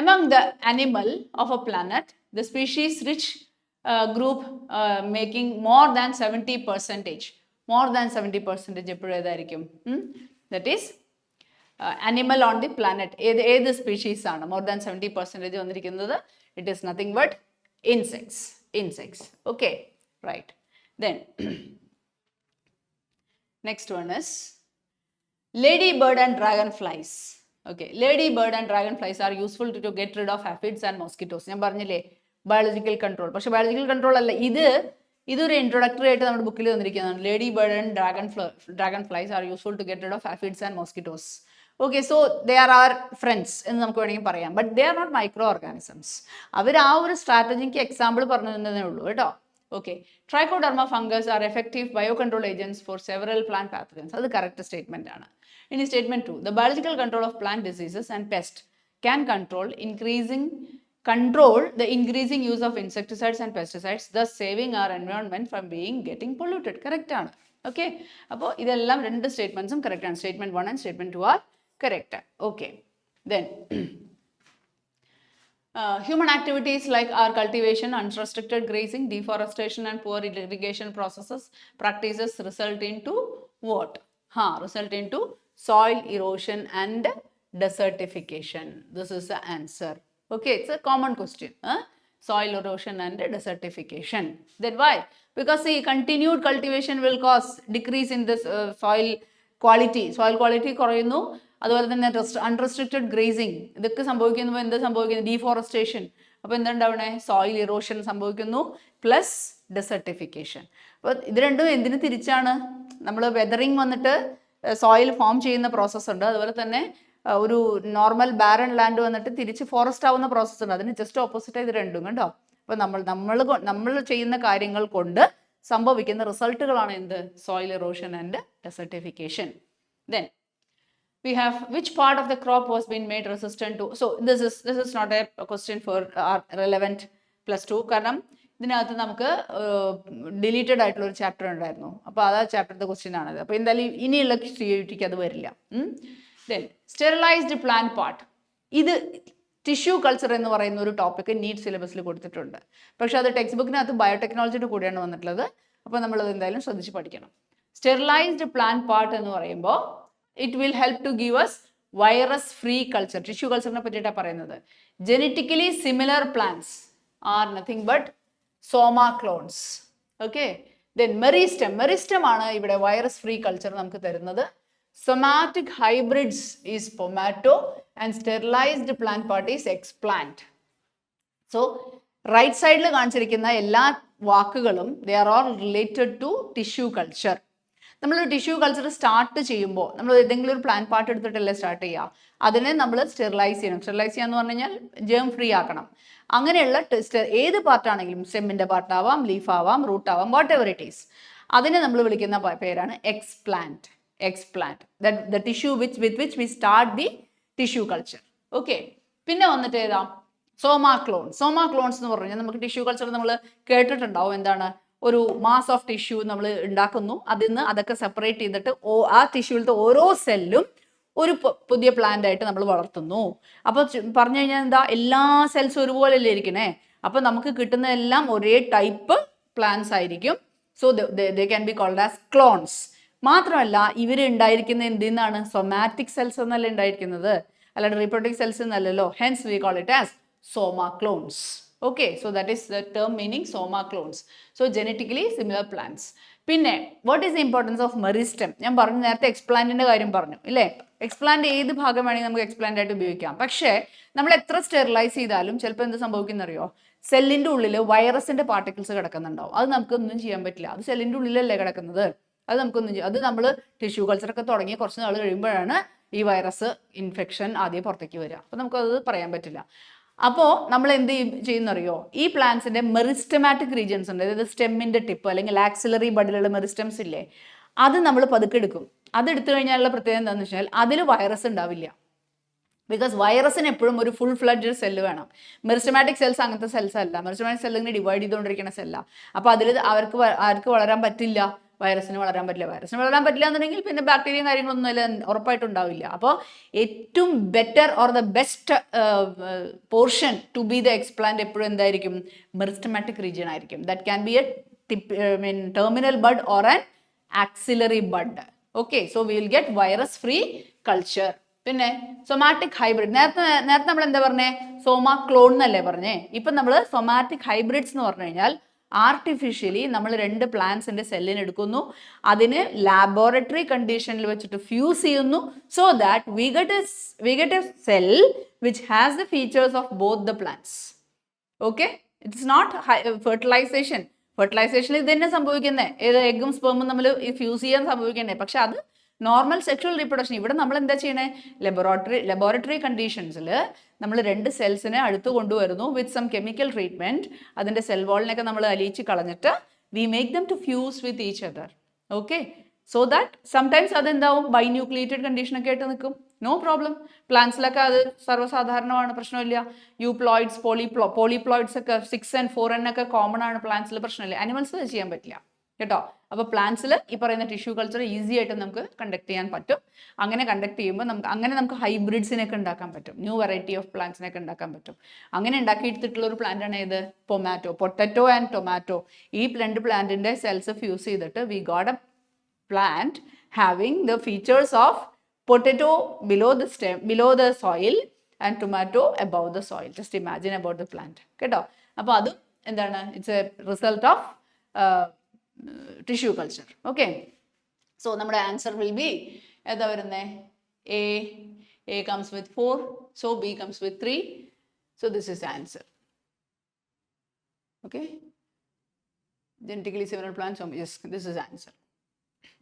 among the animal of a planet, the species rich group making more than 70%, more than 70% എപ്പോഴും ഏതായിരിക്കും? That is animal on the planet. ഏത് സ്പീഷീസ് ആണ് മോർ ദാൻ 70% വന്നിരിക്കുന്നത്? It is nothing but insects. Okay, right. Then next one is ladybird and dragonflies. Okay, ladybird and dragonflies are useful to get rid of aphids and mosquitoes. ഞാൻ പറഞ്ഞില്ലേ biological control. പക്ഷെ biological control അല്ല, ഇതൊരു introductory ആയിട്ട് നമ്മുടെ ബുക്കിൽ വന്നിരിക്കുന്നതാണ്. ladybird and dragonflies are useful to get rid of aphids and mosquitoes. Okay, so they are our friends എന്ന് നമുക്ക് വേണമെങ്കിൽ പറയാം. But they are not micro organisms. അവർ ആ ഒരു സ്ട്രാറ്റജിക്ക് എക്സാമ്പിൾ പറഞ്ഞു തന്നതേ ഉള്ളൂ കേട്ടോ. Okay, trichoderma fungus are effective bio control agents for several plant pathogens. അത് കറക്റ്റ് സ്റ്റേറ്റ്മെന്റ് ആണ്. ഇനി statement 2, the biological control of plant diseases and pest can control the increasing use of insecticides and pesticides, thus saving our environment from getting polluted. Correct ആണ്. Okay, അപ്പോൾ ഇതെല്ലാം രണ്ട് സ്റ്റേറ്റ്മെന്റ്സും correct ആണ്. Statement 1 and statement 2 are correct. Okay, then human activities like our cultivation, unrestricted grazing, deforestation and poor irrigation practices result into what? Result into soil erosion and desertification. This is the answer. Okay, it's a common question. Soil erosion and desertification. Then why? Because the continued cultivation will cause decrease in this soil quality. Soil quality കുറയുന്നു. അതുപോലെ തന്നെ unrestricted gracing, ഇതൊക്കെ സംഭവിക്കുമ്പോൾ എന്താ സംഭവിക്കുന്നത്? Deforestation. അപ്പോൾ എന്തുണ്ടാവണേ? Soil erosion സംഭവിക്കുന്നു, plus desertification. അപ്പോൾ ഇത് രണ്ടും എന്തിനു തിരിച്ചാണ്? നമ്മൾ വെതറിങ് വന്നിട്ട് സോയിൽ ഫോം ചെയ്യുന്ന പ്രോസസ്സ് ഉണ്ട്, അതുപോലെ തന്നെ ഒരു നോർമൽ ബാരൻ ലാൻഡ് വന്നിട്ട് തിരിച്ച് ഫോറസ്റ്റ് ആവുന്ന പ്രോസസ്സ് ഉണ്ട്. അതിന് ജസ്റ്റ് ഓപ്പോസിറ്റ് ഇത് രണ്ടും കേട്ടോ. അപ്പോൾ നമ്മൾ ചെയ്യുന്ന കാര്യങ്ങൾ കൊണ്ട് സംഭവിക്കുന്ന റിസൾട്ടുകളാണ് എന്ത്? Soil erosion and desertification. Then we have, which part of the crop was been made resistant to? So this is not a question for relevant +2, കാരണം ഇതിനകത്ത് നമുക്ക് ഡിലീറ്റഡ് ആയിട്ടുള്ള ഒരു ചാപ്റ്റർ ഉണ്ടായിരുന്നു. അപ്പോൾ ആ ചാപ്റ്ററിന്റെ ക്വസ്റ്റ്യൻ ആണത്. അപ്പോൾ എന്തായാലും ഇനിയുള്ള CUETക്ക് അത് വരില്ല. ദെൻ സ്റ്റെറിലൈസ്ഡ് പ്ലാന്റ് പാർട്ട്, ഇത് ടിഷ്യൂ കൾച്ചർ എന്ന് പറയുന്ന ഒരു ടോപ്പിക് നീറ്റ് സിലബസിൽ കൊടുത്തിട്ടുണ്ട്. പക്ഷെ അത് ടെക്സ്റ്റ് ബുക്കിനകത്ത് ബയോടെക്നോളജിയുടെ കൂടെയാണ് വന്നിട്ടുള്ളത്. അപ്പോൾ നമ്മളത് എന്തായാലും ശ്രദ്ധിച്ച് പഠിക്കണം. സ്റ്റെറിലൈസ്ഡ് പ്ലാന്റ് പാർട്ട് എന്ന് പറയുമ്പോൾ it will help to give us virus free culture. Tissue culture നെ പറ്റിയിട്ടാണ് പറയുന്നത്. Genetically similar plants are nothing but soma clones. Okay, then meristem ആണ് ഇവിടെ virus free culture നമുക്ക് തരുന്നത്. Somatic hybrids is pomato and sterilized plant part is explant. So right side ൽ കാണിച്ചിരിക്കുന്ന എല്ലാ വാക്കുകളും they are all related to tissue culture. നമ്മൾ tissue culture start ചെയ്യുമ്പോൾ നമ്മൾ ഏതെങ്കിലും ഒരു പ്ലാന്റ് പാർട്ട് എടുത്തിട്ടല്ലേ സ്റ്റാർട്ട് ചെയ്യുക. അതിനെ നമ്മൾ സ്റ്റെറിലൈസ് ചെയ്യണം. സ്റ്റെറിലൈസ് ചെയ്യാന്ന് പറഞ്ഞു കഴിഞ്ഞാൽ ജേം ഫ്രീ ആക്കണം. അങ്ങനെയുള്ള ഏത് പാർട്ടാണെങ്കിലും, സ്റ്റെമ്മിൻ്റെ പാർട്ടാവാം, ലീഫ് ആവാം, റൂട്ട് ആവാം, വാട്ട് എവർ ഇറ്റ് ഈസ്, അതിനെ നമ്മൾ വിളിക്കുന്ന പേരാണ് explant. The tissue with which we start the tissue culture. Okay, പിന്നെ വന്നിട്ട് ഏതാ? സോമാ ക്ലോൺസ് എന്ന് പറഞ്ഞു കഴിഞ്ഞാൽ നമുക്ക് ടിഷ്യൂ കൾച്ചർ നമ്മൾ കേട്ടിട്ടുണ്ടാവും. എന്താണ്? ഒരു മാസ് ഓഫ് ടിഷ്യൂ നമ്മൾ ഉണ്ടാക്കുന്നു, അതൊക്കെ സെപ്പറേറ്റ് ചെയ്തിട്ട് ആ ടിഷ്യൂവിലത്തെ ഓരോ സെല്ലും ഒരു പുതിയ പ്ലാന്റ് ആയിട്ട് നമ്മൾ വളർത്തുന്നു. അപ്പോൾ പറഞ്ഞു കഴിഞ്ഞാൽ എന്താ? എല്ലാ സെൽസും ഒരുപോലെ അല്ലേ ഇരിക്കണേ. അപ്പോൾ നമുക്ക് കിട്ടുന്ന എല്ലാം ഒരേ ടൈപ്പ് പ്ലാന്റ്സ് ആയിരിക്കും. So they can be called as clones. മാത്രമല്ല ഇവർ ഉണ്ടായിരിക്കുന്ന എന്തിൽ നിന്നാണ്? സൊമാറ്റിക് സെൽസ് എന്നല്ലേ ഉണ്ടായിരിക്കുന്നത്, അല്ലാണ്ട് റീപ്രൊഡക്റ്റീവ് സെൽസ് എന്നല്ലല്ലോ. Hence we call it as soma clones. Okay, so that is the term meaning soma clones. So genetically similar plants. പിന്നെ what is the importance of meristem? ഞാൻ പറഞ്ഞു, നേരത്തെ എക്സ്പ്ലാന്റിന്റെ കാര്യം പറഞ്ഞു ഇല്ലേ. എക്സ്പ്ലാന്റ് ഏത് ഭാഗം വേണമെങ്കിൽ നമുക്ക് എക്സ്പ്ലാന്റ് ആയിട്ട് ഉപയോഗിക്കാം. പക്ഷേ നമ്മൾ എത്ര സ്റ്റെറിലൈസ് ചെയ്താലും ചിലപ്പോൾ എന്ത് സംഭവിക്കുന്നറിയോ, സെല്ലിന്റെ ഉള്ളിൽ വൈറസിന്റെ പാർട്ടിക്കിൾസ് കിടക്കുന്നുണ്ടാവും. അത് നമുക്കൊന്നും ചെയ്യാൻ പറ്റില്ല. അത് സെല്ലിന്റെ ഉള്ളിലല്ലേ കിടക്കുന്നത്, അത് നമുക്കൊന്നും ചെയ്യാം. അത് നമ്മൾ ടിഷ്യൂ കൾച്ചറൊക്കെ തുടങ്ങി കുറച്ച് നാൾ കഴിയുമ്പോഴാണ് ഈ വൈറസ് ഇൻഫെക്ഷൻ ആദ്യം പുറത്തേക്ക് വരിക. അപ്പോൾ നമുക്കത് പറയാൻ പറ്റില്ല. അപ്പോൾ നമ്മൾ എന്ത് ചെയ്യുന്നറിയോ, ഈ പ്ലാന്റ്സിന്റെ മെറിസ്റ്റമാറ്റിക് റീജിയൻസ് ഉണ്ട്, അതായത് സ്റ്റെമ്മിന്റെ ടിപ്പ് അല്ലെങ്കിൽ ആക്സിലറി ബഡിലുള്ള മെറിസ്റ്റംസ് ഇല്ലേ, അത് നമ്മൾ പതുക്കെ എടുക്കും. അത് എടുത്തു കഴിഞ്ഞാലുള്ള പ്രത്യേകത എന്താണെന്ന് വെച്ചാൽ അതിൽ വൈറസ് ഉണ്ടാവില്ല. ബിക്കോസ് വൈറസിന് എപ്പോഴും ഒരു ഫുൾ ഫ്ലഡ്ജ് സെല്ല് വേണം. മെറിസ്റ്റമാറ്റിക് സെൽസ് അങ്ങനത്തെ സെൽസ് അല്ല. മെറിസ്റ്റമാറ്റിക് സെല്ല് ഇങ്ങനെ ഡിവൈഡ് ചെയ്തുകൊണ്ടിരിക്കുന്ന സെല്ലാണ്. അപ്പോൾ അതിൽ ആർക്ക് വളരാൻ പറ്റില്ല, വൈറസിന് വളരാൻ പറ്റില്ല. വൈറസിന് വളരാൻ പറ്റില്ല എന്നുണ്ടെങ്കിൽ പിന്നെ ബാക്ടീരിയയും കാര്യങ്ങളൊന്നും അതിൽ ഉറപ്പായിട്ടും ഉണ്ടാവില്ല. അപ്പോൾ ഏറ്റവും better or the best portion to be the explant എപ്പോഴും എന്തായിരിക്കും, മെറിസ്റ്റമാറ്റിക് റീജിയൻ ആയിരിക്കും. That can be a terminal bud or an axillary bud. Okay, so will get virus free culture. പിന്നെ സൊമാറ്റിക് ഹൈബ്രിഡ്, നേരത്തെ നമ്മൾ എന്താ പറഞ്ഞേ, സോമ ക്ലോൺ എന്നല്ലേ പറഞ്ഞേ. ഇപ്പം നമ്മൾ സൊമാറ്റിക് ഹൈബ്രിഡ്സ് എന്ന് പറഞ്ഞു കഴിഞ്ഞാൽ ആർട്ടിഫിഷ്യലി നമ്മൾ 2 പ്ലാന്റ്സിന്റെ സെല്ലിന് എടുക്കുന്നു, അതിന് ലാബോറട്ടറി കണ്ടീഷനിൽ വെച്ചിട്ട് ഫ്യൂസ് ചെയ്യുന്നു, so that we get a cell which has the features of both the plants. Okay, it's not fertilization. ഫെർട്ടിലൈസേഷനിൽ ഇത് തന്നെ സംഭവിക്കുന്നത്, ഏത് എഗ്ഗും സ്പെർമും തമ്മിൽ ഫ്യൂസ് ചെയ്യാൻ സംഭവിക്കുന്നത്. പക്ഷെ അത് നോർമൽ സെക്ഷൽ റീപ്രൊഡക്ഷൻ. ഇവിടെ നമ്മൾ എന്താ ചെയ്യണേ, ലബോറട്ടറി കണ്ടീഷൻസിൽ നമ്മൾ 2 സെൽസിനെ അടുത്ത് കൊണ്ടുവരുന്നു വിത്ത് സം കെമിക്കൽ ട്രീറ്റ്മെൻറ്റ്. അതിൻ്റെ സെൽ വാളിനൊക്കെ നമ്മൾ അലിയിച്ച് കളഞ്ഞിട്ട് we make them to fuse with each other. Okay, so that sometimes അതെന്താവും, ബൈന്യൂക്ലിയേറ്റഡ് കണ്ടീഷനൊക്കെ ആയിട്ട് നിൽക്കും. No problem. പ്ലാന്റ്സിലൊക്കെ അത് സർവ്വസാധാരണമാണ്, പ്രശ്നമില്ല. യൂപ്ലോയിഡ്സ്, പോളിപ്ലോയിഡ്സ് ഒക്കെ 6 and 4N ഒക്കെ കോമൺ ആണ് പ്ലാന്റ്സിൽ, പ്രശ്നമില്ല. അനിമൽസിൽ അത് ചെയ്യാൻ പറ്റില്ല കേട്ടോ. അപ്പോൾ പ്ലാന്റ്സിൽ ഈ പറയുന്ന ടിഷ്യൂ കൾച്ചർ ഈസി ആയിട്ട് നമുക്ക് കണ്ടക്ട് ചെയ്യാൻ പറ്റും. അങ്ങനെ കണ്ടക്ട് ചെയ്യുമ്പോൾ നമുക്ക് ഹൈബ്രിഡ്സിനൊക്കെ ഉണ്ടാക്കാൻ പറ്റും, ന്യൂ വെറൈറ്റി ഓഫ് പ്ലാന്റ്സിനൊക്കെ ഉണ്ടാക്കാൻ പറ്റും. അങ്ങനെ ഉണ്ടാക്കിയെടുത്തിട്ടുള്ള ഒരു പ്ലാന്റ് ആണ് ഏത്, പൊട്ടറ്റോ ആൻഡ് ടൊമാറ്റോ. ഈ 2 പ്ലാന്റിന്റെ സെൽസ് ഫ്യൂസ് ചെയ്തിട്ട് we got A plant having the features of potato below the soil and tomato above the soil. Just imagine about the plant കേട്ടോ. അപ്പോൾ അതും എന്താണ്, it's A result of tissue culture. Okay, so നമ്മുടെ answer will be ഏതാ വരുന്നേ, A comes with 4, so B comes with 3, so this is the answer. Okay, genetically similar plants, so yes, this is the answer.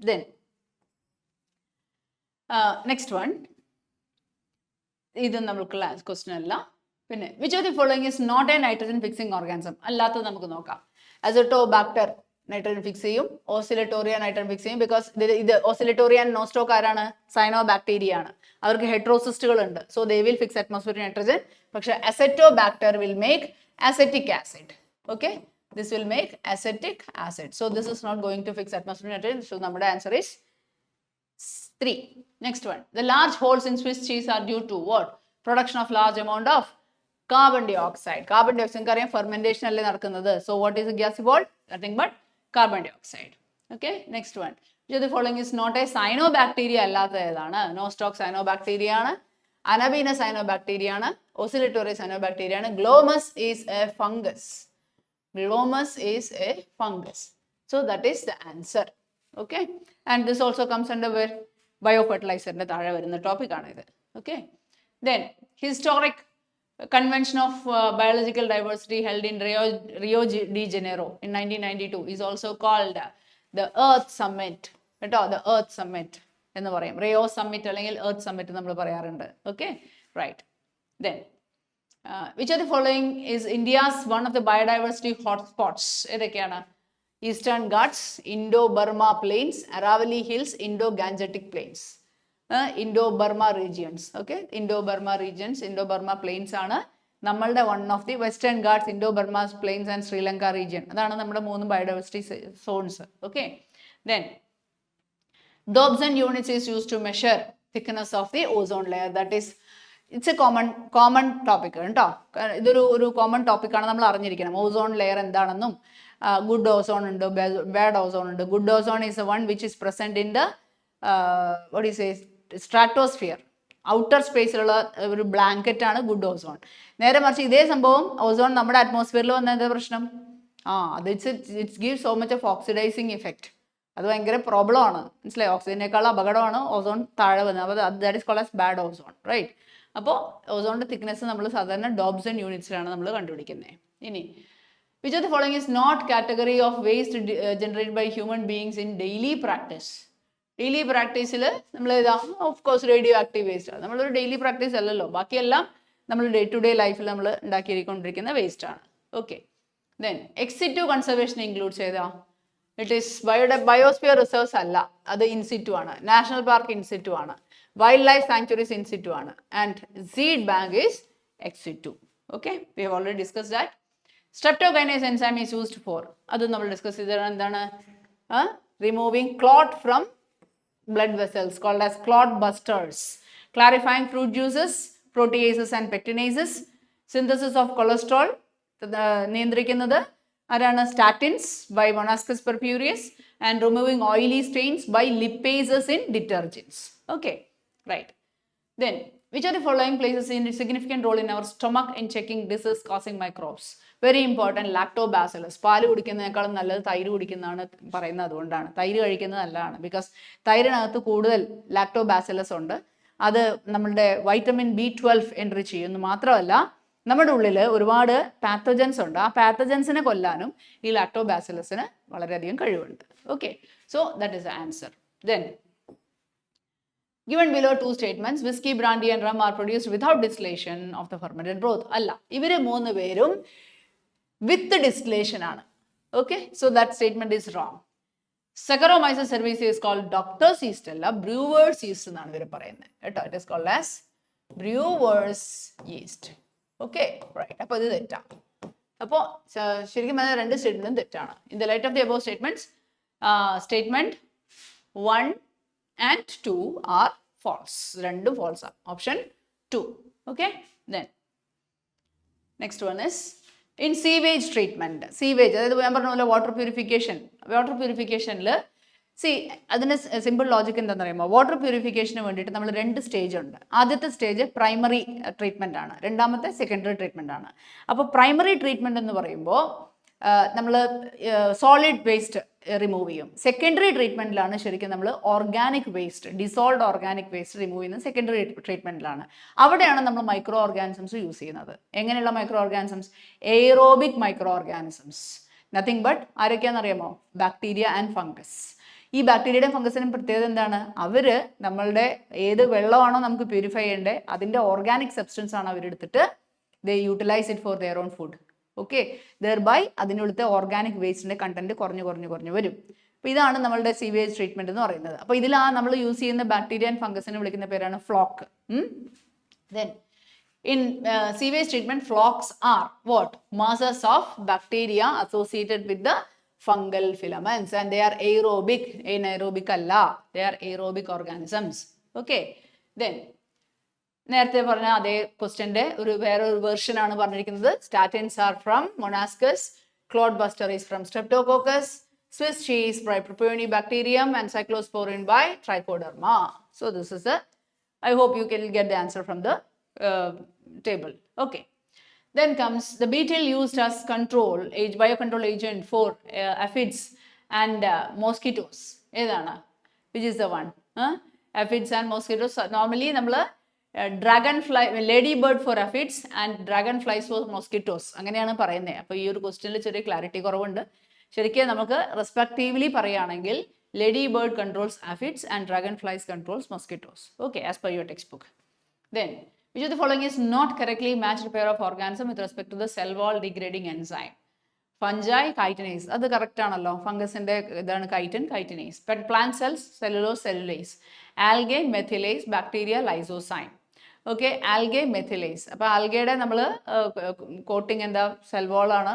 Then next one, ഇത് നമ്മൾ class question അല്ല. പിന്നെ which of the following is not a nitrogen fixing organism? അല്ലാത്തത് നമുക്ക് നോക്കാം. അസോട്ടോബാക്ടർ nitrogen fix ചെയ്യും, oscillatoria nitrogen fix ചെയ്യും. Because ഇത് ഓസിലറ്റോറിയ ആൻഡ് നോസ്റ്റോക്ക് ആരാണ്, സൈനോബാക്ടീരിയ ആണ്. അവർക്ക് ഹെട്രോസിസ്റ്റുകൾ ഉണ്ട്, so they will fix atmospheric nitrogen. പക്ഷെ acetobacter will make acetic acid. Okay, this will make acetic acid. So this is not going to fix atmospheric nitrogen. So നമ്മുടെ answer is 3. Next one, the large holes in Swiss cheese are due to what? Production of large amount of carbon dioxide. Carbon dioxide അറിയാം, fermentation അല്ലേ നടക്കുന്നത്. So what is the gassy wall? Nothing but carbon dioxide. Okay, next one, which of the following is not a cyanobacteria? അല്ലാത്ത ഏതാണ്, Nostoc cyanobacteria ആണ്, അനബീന cyanobacteria ആണ്, oscillatoria cyanobacteria ആണ്. Glomus is a fungus. Glomus is a fungus. So that is the answer. Okay, and this also comes under where ബയോഫെർട്ടിലൈസറിന്റെ താഴെ വരുന്ന topic ആണ് ഇത്. Okay, then historic convention of biological diversity held in Rio de Janeiro in 1992 is also called the Earth Summit കേട്ടോ. The Earth Summit എന്ന് പറയും, Rio Summit അല്ലെങ്കിൽ Earth Summit നമ്മൾ പറയാറുണ്ട്. Okay, right. Then which of the following is India's one of the biodiversity hotspots? ഏതൊക്കെയാണ്, Eastern Ghats, Indo-Burma Plains, Aravalli Hills, Indo-Gangetic Plains, Indo-Burma regions. Okay, Indo-Burma regions, Indo-Burma Plains ആണ് നമ്മളുടെ one of the Western Ghats, Indo-Burma Plains and Sri Lanka region. അതാണ് നമ്മുടെ 3 biodiversity zones. Okay, then Dobson units is used to measure thickness of the ozone layer. That is, it's a common topic കേട്ടോ. ഇതൊരു common ടോപ്പിക്കാണ്, നമ്മൾ അറിഞ്ഞിരിക്കണം. Ozone layer എന്താണെന്നും, good ozone ഉണ്ട്, bad ozone ഉണ്ട്. Good ozone is a one which is present in the what is a stratosphere, outer സ്പേസിലുള്ള ഒരു ബ്ലാങ്കറ്റ് ആണ് ഗുഡ് ഓസോൺ. നേരെ മറിച്ച് ഇതേ സംഭവം ഓസോൺ നമ്മുടെ അറ്റ്മോസ്ഫിയറിൽ വന്ന എന്താ പ്രശ്നം? അത് it's give so much of oxidising effect. അത് ഭയങ്കര പ്രോബ്ലം ആണ്, മനസ്സിലായി? ഓക്സിജനേക്കാൾ അപകടമാണ് ഓസോൺ താഴെ വന്നത്. അപ്പോൾ that is called as bad ozone, right? അപ്പോൾ ഓസോണിൻ്റെ തിക്നെസ് നമ്മൾ സാധാരണ ഡോബ്സൺ യൂണിറ്റ്സിലാണ് നമ്മൾ കണ്ടുപിടിക്കുന്നത്. ഇനി which of the following is not category of waste generated by human beings in daily practice? Daily പ്രാക്ടീസിൽ നമ്മൾ ഏതാ? Of course radio active waste ആണ്. നമ്മളൊരു ഡെയിലി പ്രാക്ടീസ് അല്ലല്ലോ, ബാക്കിയെല്ലാം നമ്മൾ ഡേ ടു ഡേ ലൈഫിൽ നമ്മൾ ഉണ്ടാക്കിക്കൊണ്ടിരിക്കുന്ന വേസ്റ്റ് ആണ്. Okay, then ex situ conservation includes ചെയ്താ? ഇറ്റ് ഈസ് ബയോസ്ഫിയർ റിസർവ്സ് അല്ല, അത് ഇൻസിറ്റു ആണ്. നാഷണൽ പാർക്ക് ഇൻസിറ്റു ആണ്. വൈൽഡ് ലൈഫ് സാങ്ച്വറീസ് ഇൻസിറ്റു ആണ്. And seed bank is ex situ. Okay, we have already discuss that. Streptokinase enzyme is used for, അതും നമ്മൾ discuss ചെയ്തതാണ്. എന്താണ്? Removing clot from blood vessels, called as clot busters, clarifying fruit juices, proteases and pectinases, synthesis of cholesterol നിയന്ത്രിക്കുന്നത് ആരാണ്? statins by Monaskis purpureus, and removing oily stains by lipases in detergents. Okay, right. Then which of the following plays a significant role in our stomach in checking disease causing microbes? Very important, lactobacillus. പാല് കുടിക്കുന്നതിനേക്കാളും നല്ലത് തൈര് കുടിക്കുന്നതാണ് പറയുന്നത്. അതുകൊണ്ടാണ് തൈര് കഴിക്കുന്നത് നല്ലതാണ്. Because തൈരിനകത്ത് കൂടുതൽ lactobacillus ഉണ്ട്. അത് നമ്മളുടെ വൈറ്റമിൻ B12 എൻട്രിച്ച് ചെയ്യുന്നു. മാത്രമല്ല നമ്മുടെ ഉള്ളിൽ ഒരുപാട് പാത്തജൻസ് ഉണ്ട്. ആ പാത്തജൻസിനെ കൊല്ലാനും ഈ ലാക്ടോബാസിലസിന് വളരെയധികം കഴിവുണ്ട്. Okay, so that is the answer. Then given below two statements, whiskey, brandy and rum are produced without distillation of the fermented broth. അല്ല, ഇവർ മൂന്ന് പേരും വിത്ത് ഡിസ്റ്റിലേഷൻ ആണ്. Okay, so that statement is wrong. Saccharomyces cerevisiae is called doctor's yeast അല്ല, brewer's yeast എന്നാണ് ഇവർ പറയുന്നത് കേട്ടോ. It is called as brewer's yeast. Okay, right. അപ്പോൾ ഇത് തെറ്റാണ്. അപ്പോൾ ശരിക്കും പറഞ്ഞാൽ രണ്ട് സ്റ്റേറ്റ്മെന്റും തെറ്റാണ്. In the light of the above statements, statement 1 and 2 are false. രണ്ടും false ആണ്. Option 2. Okay, then next one is in sewage treatment. Sewage, അതായത് ഞാൻ പറഞ്ഞ പോലെ വാട്ടർ പ്യൂരിഫിക്കേഷൻ. വാട്ടർ പ്യൂരിഫിക്കേഷനിൽ അതിന് സിമ്പിൾ ലോജിക് എന്താണെന്ന് പറയുമ്പോൾ, വാട്ടർ പ്യൂരിഫിക്കേഷന് വേണ്ടിയിട്ട് നമ്മൾ രണ്ട് സ്റ്റേജ് ഉണ്ട്. ആദ്യത്തെ സ്റ്റേജ് പ്രൈമറി ട്രീറ്റ്മെൻ്റ് ആണ്, രണ്ടാമത്തെ സെക്കൻഡറി ട്രീറ്റ്മെൻ്റ് ആണ്. അപ്പോൾ പ്രൈമറി ട്രീറ്റ്മെൻറ്റ് എന്ന് പറയുമ്പോൾ നമ്മൾ സോളിഡ് വേസ്റ്റ് റിമൂവ് ചെയ്യും. സെക്കൻഡറി ട്രീറ്റ്മെൻറ്റിലാണ് ശരിക്കും നമ്മൾ organic waste, dissolved organic waste remove ചെയ്യുന്നത് സെക്കൻഡറി ട്രീറ്റ്മെൻറ്റിലാണ്. അവിടെയാണ് നമ്മൾ മൈക്രോ ഓർഗാനിസംസ് യൂസ് ചെയ്യുന്നത്. എങ്ങനെയുള്ള micro organisms? Aerobic micro organisms. Nothing but ആരൊക്കെയാണെന്നറിയാമോ? Bacteria and fungus. ഈ ബാക്ടീരിയയുടെയും ഫംഗസിനും പ്രത്യേകത എന്താണ്? അവർ നമ്മളുടെ ഏത് വെള്ളമാണോ നമുക്ക് പ്യൂരിഫൈ ചെയ്യേണ്ടത് അതിൻ്റെ ഓർഗാനിക് സബ്സ്റ്റൻസ് ആണ് അവരെടുത്തിട്ട് they utilise it for their own food. Okay, thereby അതിനുള്ളിലത്തെ ഓർഗാനിക് വേസ്റ്റിൻ്റെ കണ്ടന്റ് കുറഞ്ഞു വരും. അപ്പോൾ ഇതാണ് നമ്മളുടെ സീവേജ് ട്രീറ്റ്മെൻറ്റ് എന്ന് പറയുന്നത്. അപ്പോൾ നമ്മൾ യൂസ് ചെയ്യുന്ന ബാക്ടീരിയ ആൻഡ് ഫംഗസിനെ വിളിക്കുന്ന പേരാണ് flock. Then in sewage treatment, flocks are what? Masses of bacteria associated with the fungal filaments, and they are aerobic. Anaerobic alla, they are aerobic organisms. Okay, then നേരത്തെ പറഞ്ഞ അതേ ക്വസ്റ്റ്യൻ്റെ വേറൊരു version ആണ് പറഞ്ഞിരിക്കുന്നത്. Statins are from Monascus, clot buster is from Streptococcus, Swiss cheese by Propionibacterium, and cyclosporin by Trichoderma. So this is I hope you can get the answer from the table. Okay, then comes the beetle used as biocontrol agent for aphids and mosquitoes. ഏതാണ്? Which is the one? Aphids and mosquitoes. Normally നമ്മൾ dragonfly, ladybird for aphids and dragonflies for mosquitoes അങ്ങനെയാണ് പറയുന്നത്. അപ്പോൾ ഈ ഒരു ക്വസ്റ്റ്യനിൽ ചെറിയ clarity കുറവുണ്ട്. ശരിക്കും നമുക്ക് റെസ്പെക്റ്റീവ്ലി പറയുകയാണെങ്കിൽ ladybird controls aphids and dragonflies controls mosquitoes. Okay, as per your textbook. Then which of the following is not correctly matched pair of organism with respect to the cell wall degrading enzyme? Fungi, chitinase. അത് correct ആണല്ലോ. ഫംഗസിന്റെ ഇതാണ് chitinase. But plant cells, cellulose, cellulase. Algae, methylase. Bacteria, lysozyme. Okay, algae, methylase. അപ്പോൾ ആൽഗയുടെ നമ്മൾ coating എന്താ? Cell wall ആണ്,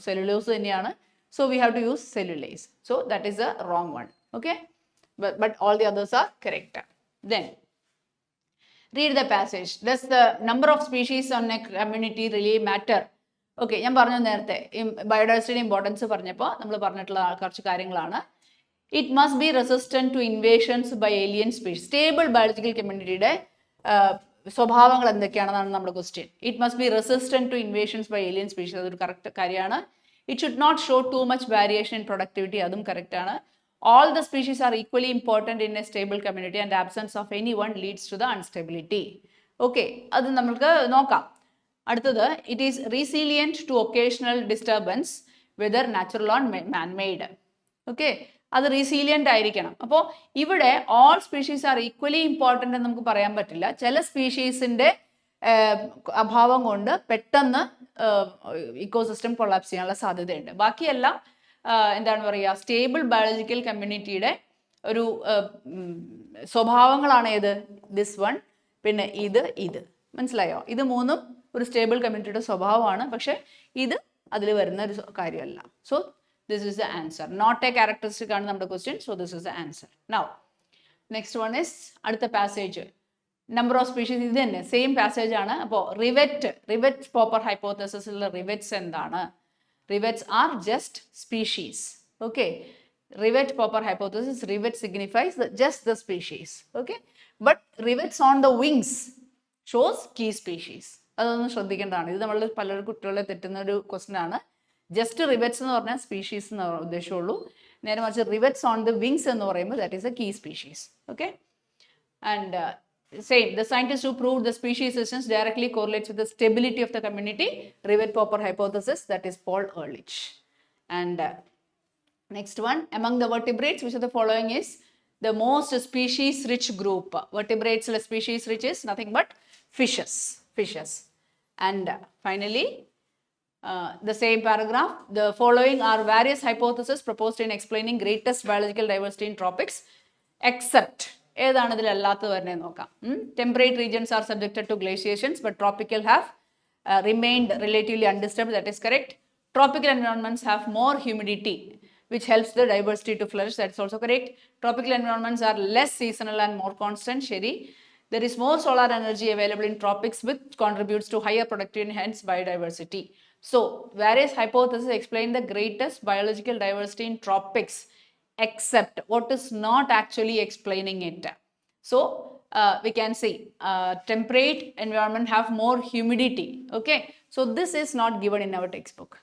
cellulose തന്നെയാണ്. So we have to use cellulase. So that is a wrong one. Okay, but all the others are correct. Then read the passage. Does the number of species on a community really matter? Okay, ഞാൻ പറഞ്ഞു നേരത്തെ ബയോഡൈവേഴ്സിറ്റിയുടെ importance പറഞ്ഞപ്പോൾ നമ്മൾ പറഞ്ഞിട്ടുള്ള കുറച്ച് കാര്യങ്ങളാണ്. It must be resistant to invasions by alien species. Stable biological കമ്മ്യൂണിറ്റിയുടെ സ്വഭാവങ്ങൾ എന്തൊക്കെയാണെന്നാണ് നമ്മുടെ question. It must be resistant to invasions by alien species, അതൊരു കറക്റ്റ് കാര്യമാണ്. It should not show too much variation in productivity, അതും correct ആണ്. All the species are equally important in a stable community and absence of any one leads to the unstability. Okay, അത് നമുക്ക് നോക്കാം. അടുത്തത്, it is റീസീലിയൻറ്റ് to occasional disturbance whether natural or manmade. Okay, അത് resilient ആയിരിക്കണം. അപ്പോൾ ഇവിടെ all species are equally important എന്ന് നമുക്ക് പറയാൻ പറ്റില്ല. ചില സ്പീഷീസിൻ്റെ അഭാവം കൊണ്ട് പെട്ടെന്ന് ഇക്കോസിസ്റ്റം കൊളാപ്സ് ചെയ്യാനുള്ള സാധ്യതയുണ്ട്. ബാക്കിയെല്ലാം എന്താണ് പറയുക, സ്റ്റേബിൾ ബയോളജിക്കൽ കമ്മ്യൂണിറ്റിയുടെ ഒരു സ്വഭാവങ്ങളാണ് ഏത്, ദിസ് വൺ, പിന്നെ ഇത് മനസ്സിലായോ? ഇത് മൂന്നും ഒരു സ്റ്റേബിൾ കമ്മ്യൂണിറ്റിയുടെ സ്വഭാവമാണ്. പക്ഷെ ഇത് അതിൽ വരുന്ന ഒരു കാര്യമല്ല. So this is the answer. Not a characteristic ആണ് നമ്മുടെ question. So this is the answer. Now, next one is അടുത്ത passage. Number of species ഇത് തന്നെ സെയിം പാസേജ് ആണ്. അപ്പോൾ റിവറ്റ് പോപ്പർ ഹൈപ്പോത്തസിസിലുള്ള റിവറ്റ്സ് എന്താണ്? Rivets are just species. Okay, rivet popper hypothesis, rivet signifies just the species. Okay, but rivets on the wings shows key species. അതൊന്ന് ശ്രദ്ധിക്കേണ്ടതാണ്. ഇത് നമ്മൾ പല കുട്ടികളെ തെറ്റുന്ന ഒരു ക്വസ്റ്റ്യൻ ആണ്. ജസ്റ്റ് റിവറ്റ്സ് എന്ന് പറഞ്ഞാൽ സ്പീഷീസ് എന്ന് ഉദ്ദേശമുള്ളൂ. നേരെ മറിച്ച് റിവറ്റ്സ് ഓൺ ദ വിങ്സ് എന്ന് പറയുമ്പോൾ that is a key species. Okay, and same, the scientist who proved the species existence directly correlates with the stability of the community, rivet popper hypothesis, that is Paul Ehrlich. And next one, among the vertebrates which of the following is the most species rich group? Vertebrates species rich is nothing but fishes. And finally, the same paragraph, the following are various hypotheses proposed in explaining greatest biological diversity in tropics except ഏതാണ് ഇതിൽ അല്ലാത്തത് വരുന്നത് നോക്കാം. Temperate regions are subjected to glaciations but tropical have remained relatively undisturbed, that is correct. Tropical environments have more humidity which helps the diversity to flourish, that is also correct. Tropical environments are less seasonal and more constant, ശരി. There is more solar energy available in tropics which contributes to higher productivity and hence biodiversity. So, various hypotheses explain the greatest biological diversity in tropics except what is not actually explaining it. So, we can see temperate environment have more humidity. Okay, so this is not given in our textbook.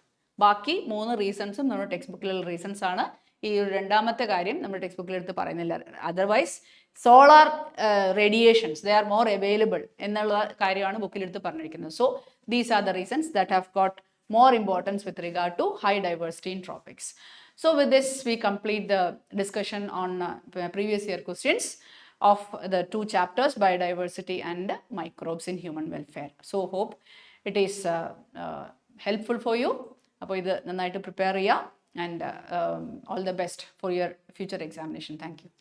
ബാക്കി 3 റീസൺസും നമ്മുടെ text ബുക്കിലുള്ള reasons ആണ്. ഈ രണ്ടാമത്തെ കാര്യം നമ്മുടെ text ബുക്കിൽ എടുത്ത് പറയുന്നില്ല. Otherwise solar radiations they are more available എന്നുള്ള കാര്യമാണ് ബുക്കിലെടുത്ത് പറഞ്ഞിരിക്കുന്നത്. So these are the reasons that have got more importance with regard to high diversity in tropics. So with this we complete the discussion on previous year questions of the 2 chapters, biodiversity and microbes in human welfare. So hope it is helpful for you. അപ്പോൾ ഇത് നന്നായിട്ട് prepare ചെയ്യുക and all the best for your future examination. Thank you.